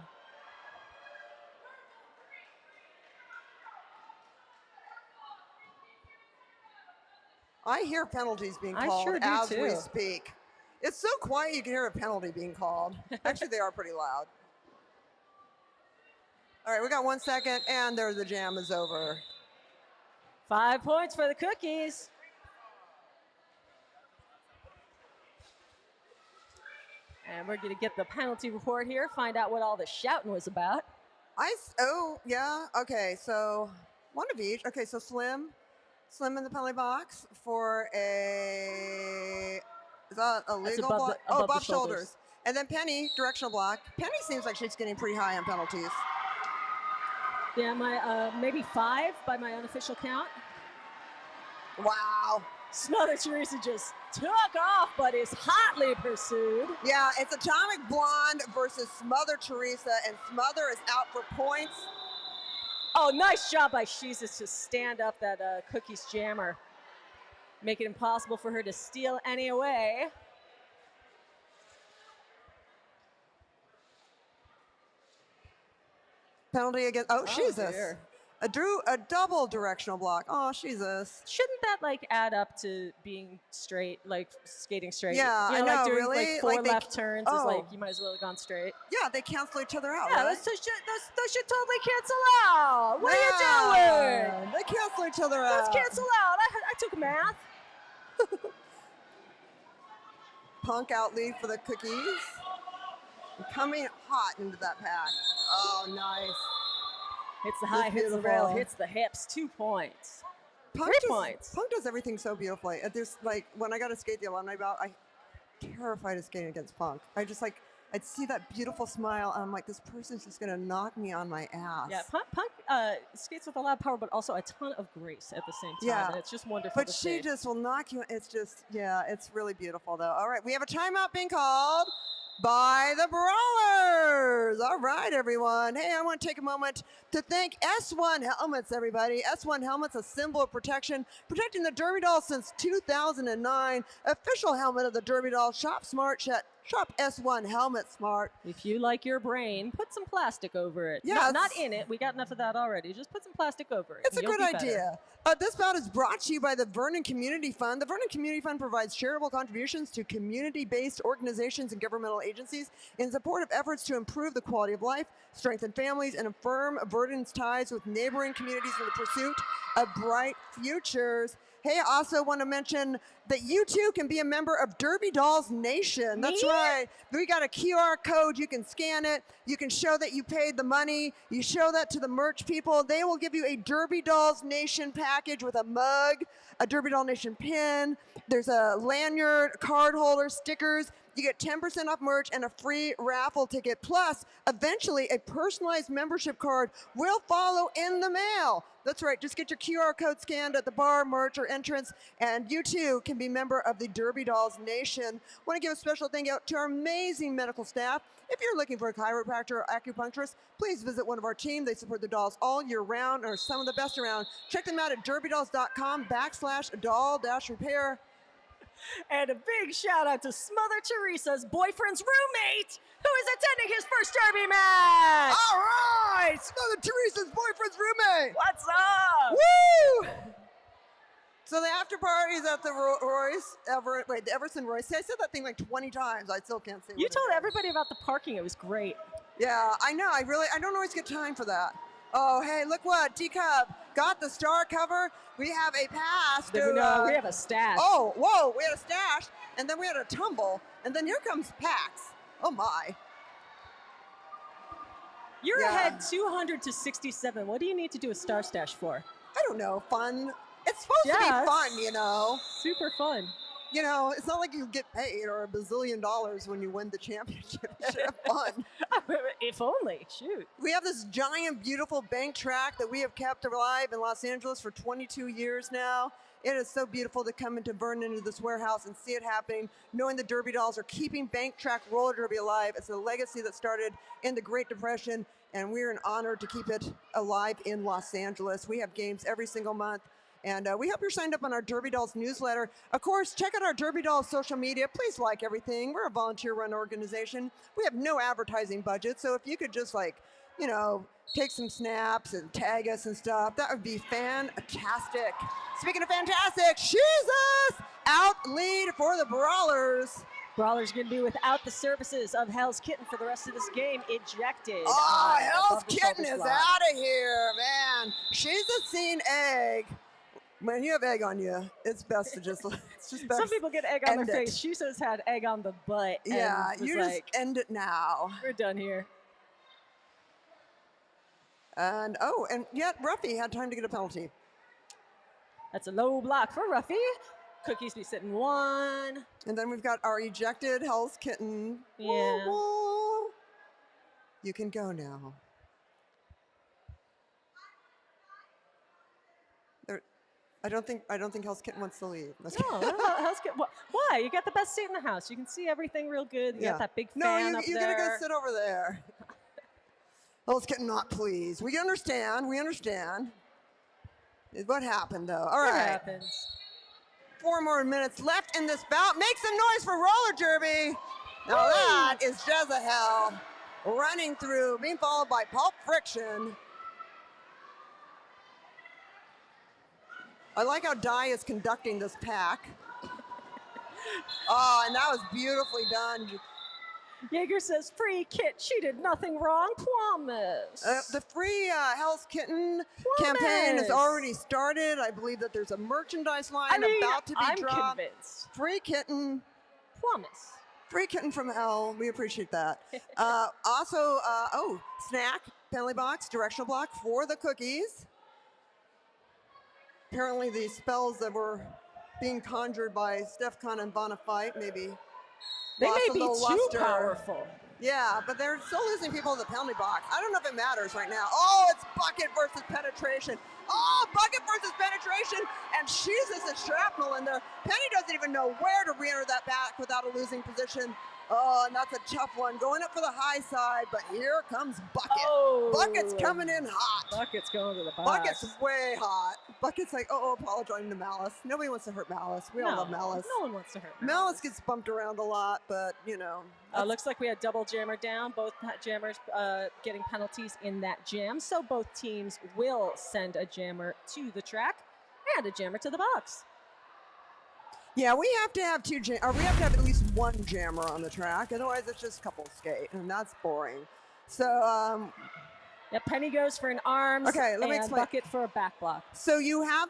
I hear penalties being called sure do as too. we speak. It's so quiet you can hear a penalty being called. Actually, they are pretty loud. All right, we got 1 second, and there the jam is over. 5 points for the Cookies. And we're going to get the penalty report here, find out what all the shouting was about. Oh, yeah. Okay, so one of each. Okay, so Slim in the penalty box for a, is that a legal block? Oh, above shoulders. And then Penny, directional block. Penny seems like she's getting pretty high on penalties. Yeah, my maybe 5 by my unofficial count. Wow. Smother Teresa just took off, but is hotly pursued. Yeah, it's Atomic Blonde versus Smother Teresa, and Smother is out for points. Oh, nice job by Jesus to stand up that Cookies jammer. Make it impossible for her to steal any away. Penalty against, oh, Jesus. Dear. A double directional block. Oh, Jesus. Shouldn't that like add up to being straight, like skating straight? Yeah, you know, I know, like doing really? like 4 Like left turns is oh. like you might as well have gone straight. Yeah, they cancel each other out, Yeah, right? those should totally cancel out. What are you doing? They cancel each other out. Let's cancel out. I took math. Punk out lead for the Cookies. Coming hot into that pack. Oh, nice. Hits the high, hits the rail, hits the hips. 2 points. Punk 3 points. Punk does everything so beautifully. There's like, when I got to skate the alumni bout, I'm terrified of skating against Punk. I just like, I'd see that beautiful smile, and I'm like, this person's just going to knock me on my ass. Yeah, Punk skates with a lot of power, but also a ton of grace at the same time. Yeah. And it's just wonderful But to she see. just will knock you. It's just, yeah, it's really beautiful, though. All right, we have a timeout being called by the Brawlers. All right, everyone. Hey, I want to take a moment to thank S1 Helmets, everybody. S1 Helmets, a symbol of protection, protecting the Derby Doll since 2009. Official helmet of the Derby Doll. Shop smart, shop S1 Helmet smart. If you like your brain, put some plastic over it. Yeah, Not in it. We got enough of that already. Just put some plastic over it. It's a You'll good be better. idea. This bout is brought to you by the Vernon Community Fund. The Vernon Community Fund provides charitable contributions to community-based organizations and governmental agencies in support of efforts to improve the quality of life, strengthen families, and affirm Verdon's ties with neighboring communities in the pursuit of bright futures. Hey, I also want to mention that you too can be a member of Derby Dolls Nation. That's right. We got a QR code. You can scan it. You can show that you paid the money. You show that to the merch people. They will give you a Derby Dolls Nation package with a mug, a Derby Doll Nation pin. There's a lanyard, card holder, stickers. You get 10% off merch and a free raffle ticket. Plus, eventually, a personalized membership card will follow in the mail. That's right. Just get your QR code scanned at the bar, merch, or entrance, and you too can be a member of the Derby Dolls Nation. Want to give a special thank you to our amazing medical staff. If you're looking for a chiropractor or acupuncturist, please visit one of our team. They support the dolls all year round, and are some of the best around. Check them out at derbydolls.com/doll-repair. And a big shout out to Smother Teresa's boyfriend's roommate, who is attending his first Derby match. All right, Smother Teresa's boyfriend's roommate. What's up? Woo! So the after party is at the the Everson Royce. See, I said that thing like 20 times. I still can't say You what it told is. everybody about the parking. It was great. Yeah, I know. I don't always get time for that. Oh, hey, look what Teacup got the star cover. We have a pass to. No, we have a stash. Oh, whoa, we had a stash, and then we had a tumble, and then here comes Pax. Oh my. You're ahead 200 to 67. What do you need to do a star stash for? I don't know. Fun. It's supposed to be fun, you know. Super fun. You know, it's not like you get paid or $1 bazillion when you win the championship. You should have fun. If only. Shoot. We have this giant, beautiful bank track that we have kept alive in Los Angeles for 22 years now. It is so beautiful to come into Vernon, into this warehouse, and see it happening, knowing the Derby Dolls are keeping bank track roller derby alive. It's a legacy that started in the Great Depression, and we're an honor to keep it alive in Los Angeles. We have games every single month. And we hope you're signed up on our Derby Dolls newsletter. Of course, check out our Derby Dolls social media. Please like everything. We're a volunteer-run organization. We have no advertising budget, so if you could just take some snaps and tag us and stuff, that would be fantastic. Speaking of fantastic, Jesus out lead for the Brawlers. Brawlers going to be without the services of Hell's Kitten for the rest of this game. Ejected. Oh, Hell's Kitten is block. out of here, man. She's a seen egg. When you have egg on you, it's best to just, it's just best. Some people get egg on their end face. it. She says had egg on the butt. Yeah, and was you just end it now. We're done here. And yet Ruffy had time to get a penalty. That's a low block for Ruffy. Cookies be sitting 1. And then we've got our ejected Hell's Kitten. Yeah. Whoa, whoa. You can go now. I don't think Hell's Kitten wants to leave. No, Hell's Kitten. Why? You got the best seat in the house. You can see everything real good. You got that big fan up there. No, you gotta go sit over there. Hell's Kitten not pleased. We understand. We understand. What happened though? All right. What happens? 4 more minutes left in this bout. Make some noise for roller derby. Now that is Jezebel running through, being followed by Pulp Friction. I like how Di is conducting this pack. Oh, and that was beautifully done. Jaeger says, free Kit, she did nothing wrong, promise. The free Hell's Kitten campaign has already started. I believe that there's a merchandise line about to be dropped. I'm convinced. Free Kitten. Promise. Free Kitten from Hell. We appreciate that. Snack, penalty box, directional block for the cookies. Apparently the spells that were being conjured by Stefcon and Bonafide maybe They lost may a be little too luster. powerful. Yeah, but they're still losing people in the penalty box. I don't know if it matters right now. Oh, it's bucket versus penetration. Oh, bucket versus penetration, and Jesus is shrapnel in there. Penny doesn't even know where to re-enter that back without a losing position. Oh, and that's a tough one. Going up for the high side, but here comes Bucket. Oh. Bucket's coming in hot. Bucket's going to the box. Bucket's way hot. Bucket's like, apologizing to Malice. Nobody wants to hurt Malice. We all love Malice. No one wants to hurt Malice. Malice gets bumped around a lot, but, Looks like we had double jammer down. Both jammers getting penalties in that jam. So both teams will send a jammer to the track and a jammer to the box. Yeah, we have to have we have to have at least one jammer on the track. Otherwise, it's just couple skate, and that's boring. So, Penny goes for an arms. Okay, let me and explain. Bucket for a back block. So you have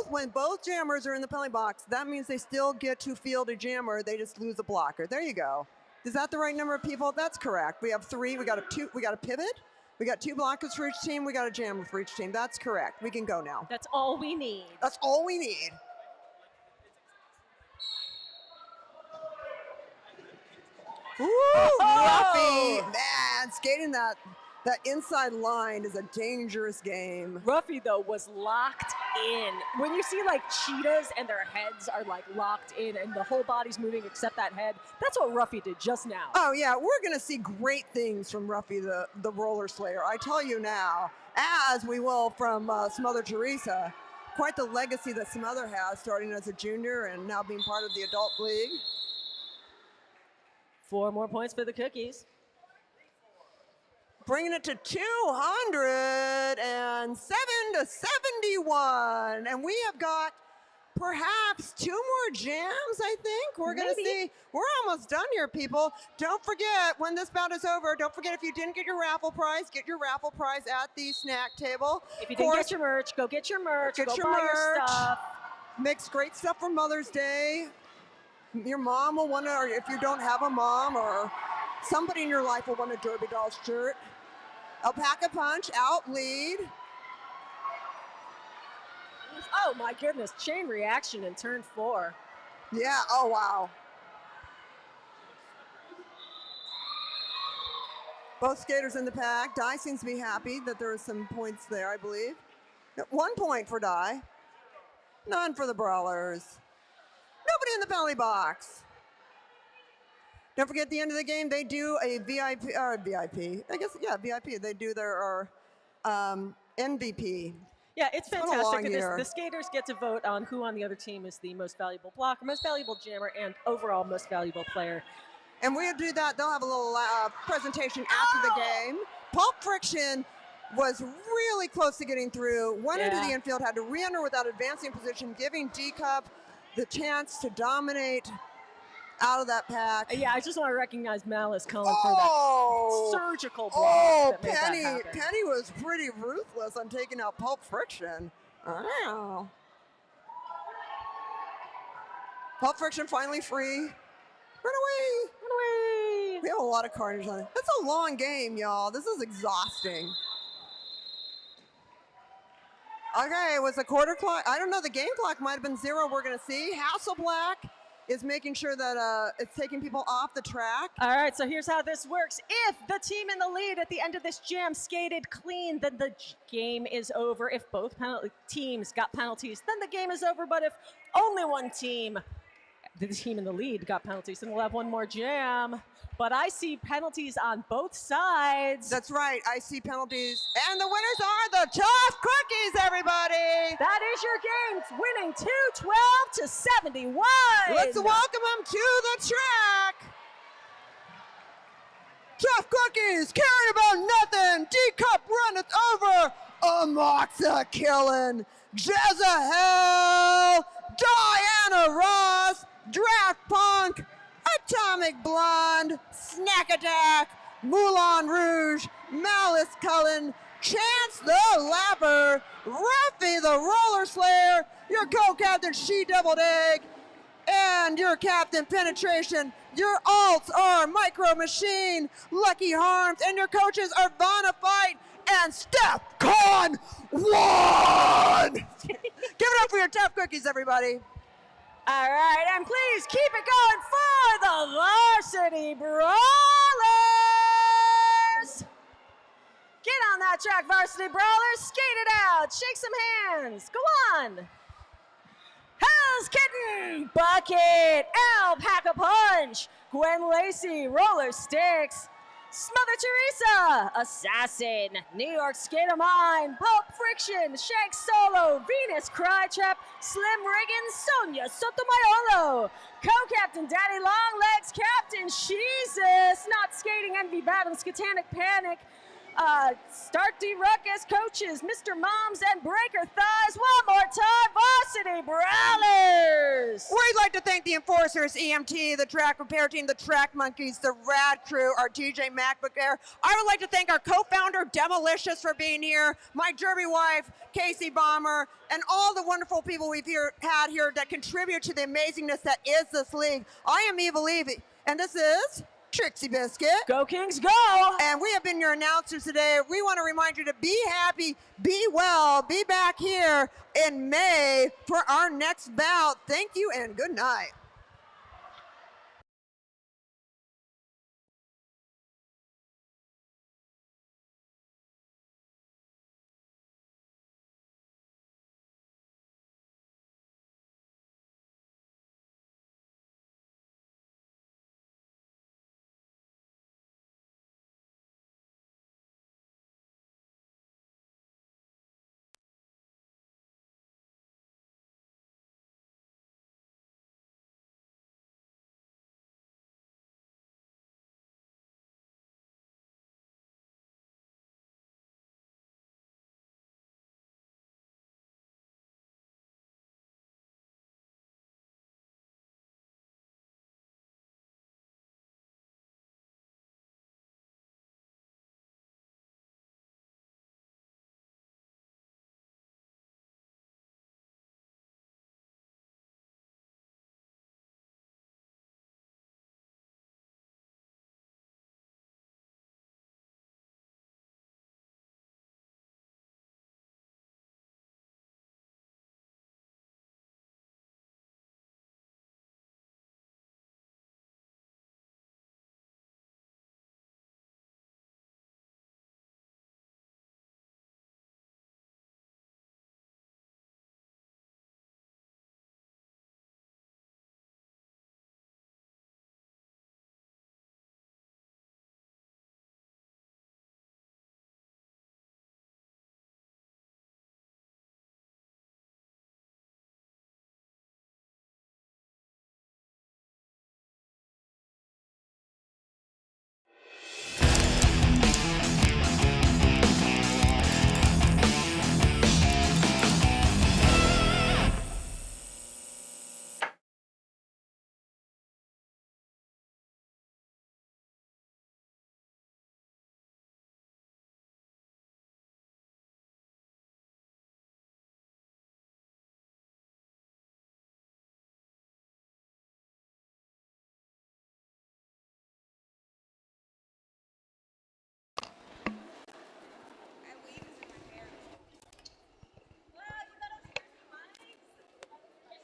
when both jammers are in the penalty box, that means they still get to field a jammer. They just lose a blocker. There you go. Is that the right number of people? That's correct. We have 3. We got a pivot. We got 2 blockers for each team. We got a jammer for each team. That's correct. We can go now. That's all we need. That's all we need. Ooh, Ruffy, man, skating that inside line is a dangerous game. Ruffy, though, was locked in. When you see, cheetahs and their heads are, locked in and the whole body's moving except that head, that's what Ruffy did just now. Oh, yeah, we're going to see great things from Ruffy, the Roller Slayer. I tell you now, as we will from Smother Teresa. Quite the legacy that Smother has, starting as a junior and now being part of the adult league. 4 more points for the cookies. Bringing it to 207 to 71. And we have got perhaps 2 more jams, I think. We're going to see. We're almost done here, people. Don't forget, when this bout is over, don't forget if you didn't get your raffle prize, get your raffle prize at the snack table. If you didn't get your merch, go get your merch. Get go your buy merch. your stuff. Makes great stuff for Mother's Day. Your mom will want to, or if you don't have a mom, or somebody in your life will want a Derby Dolls shirt. Alpaca Punch, out lead. Oh my goodness, chain reaction in turn 4. Yeah, oh wow. Both skaters in the pack. Di seems to be happy that there are some points there, I believe. 1 point for Di. None for the Brawlers. Nobody in the penalty box. Don't forget, at the end of the game, they do a VIP. They do their MVP. Yeah, it's been a fantastic. long year. The skaters get to vote on who on the other team is the most valuable blocker, most valuable jammer, and overall most valuable player. And we'll do that. They'll have a little presentation after the game. Pulp Friction was really close to getting through. Went into the infield, had to re-enter without advancing position, giving D-Cup the chance to dominate out of that pack. Yeah, I just want to recognize Malice Cullen for that surgical block that made Penny, that happen. Penny was pretty ruthless on taking out Pulp Friction. Wow. Pulp Friction finally free. Run away! Run away! We have a lot of carnage on it. It's a long game, y'all. This is exhausting. Okay, it was a quarter clock. I don't know, the game clock might have been 0. We're gonna see. Hasselblack is making sure that it's taking people off the track. All right, so here's how this works. If the team in the lead at the end of this jam skated clean, then the game is over. If both teams got penalties, then the game is over. But if only one team, the team in the lead, got penalties, then we'll have one more jam. But I see penalties on both sides. That's right, I see penalties. And the winners are the Tough Cookies, everybody! That is your game, winning 212 to 71. Let's welcome them to the track. Tough Cookies, caring about nothing. D-Cup runneth over. Amoxa killing. Jezahel. Diana Ross. Draft Punk. Atomic Blonde. Snack Attack. Moulin Rouge. Malice Cullen. Chance the Lapper. Ruffy the Roller Slayer. Your co-captain She Deviled Egg. And your captain Penetration. Your alts are Micro Machine, Lucky Harms, and your coaches are Vanna Fight and Steph Con 1. Give it up for your Tough Cookies, everybody. All right, and please keep it going for the Varsity Brawlers. Get on that track, Varsity Brawlers. Skate it out. Shake some hands. Go on. Hell's Kitten, Bucket, Alpaca Punch, Gwen Lacey, Roller Sticks, Smother Teresa, Assassin, New York Skater Mine, Pulp Friction, Shank Solo, Venus Crytrap, Slim Riggins, Sonia Sotomayor, Co-Captain Daddy Longlegs, Captain Jesus, Not Skating, Envy Batham, Skatanic Panic, Start D Ruckus, coaches, Mr. Moms, and Breaker Thighs. One more time, Varsity Brawlers! We'd like to thank the Enforcers, EMT, the Track Repair Team, the Track Monkeys, the Rad Crew, our TJ MacBook Air. I would like to thank our co-founder, Demolicious, for being here, my Derby wife, Casey Bomber, and all the wonderful people we've had here that contribute to the amazingness that is this league. I am Eva Levy, and this is Trixie Biscuit. Go Kings, go! And we have been your announcers today. We want to remind you to be happy, be well, be back here in May for our next bout. Thank you and good night.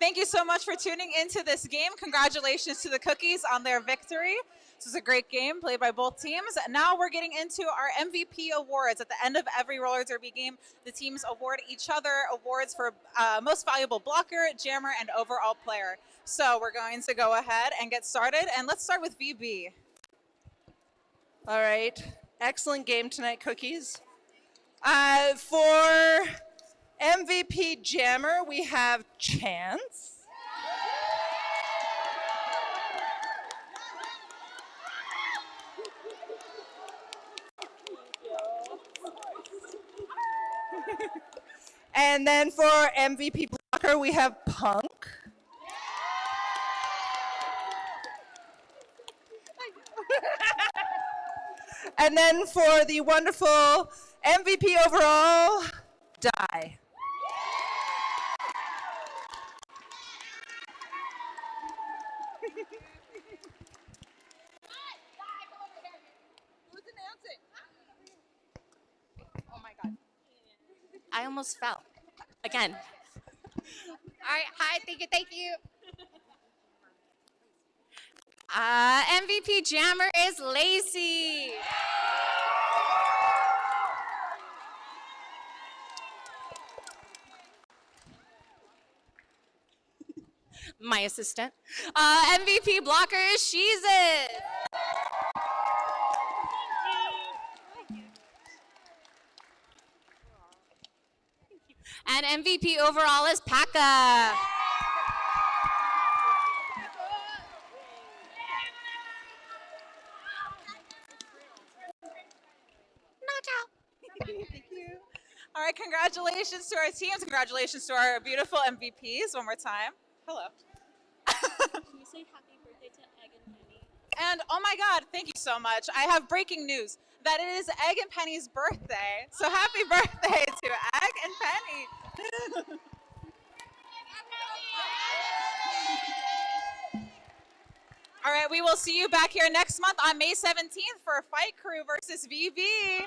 Thank you so much for tuning into this game. Congratulations to the Cookies on their victory. This was a great game played by both teams. Now we're getting into our MVP awards. At the end of every roller derby game, the teams award each other awards for most valuable blocker, jammer, and overall player. So we're going to go ahead and get started. And let's start with VB. All right. Excellent game tonight, Cookies. For MVP jammer, we have Chance. And then for MVP blocker, we have Punk. And then for the wonderful MVP overall, Die. Oh my God. I almost fell. Again. All right, hi, thank you. MVP jammer is Lacey. My assistant. MVP blocker is She's It. And MVP overall is Paka. Thank you. All right, congratulations to our teams. Congratulations to our beautiful MVPs one more time. Hello. Can you say happy birthday to Egg and Penny? And oh my God, thank you so much. I have breaking news that it is Egg and Penny's birthday. So happy birthday to Egg and Penny. All right, we will see you back here next month on May 17th for Fight Crew versus VB.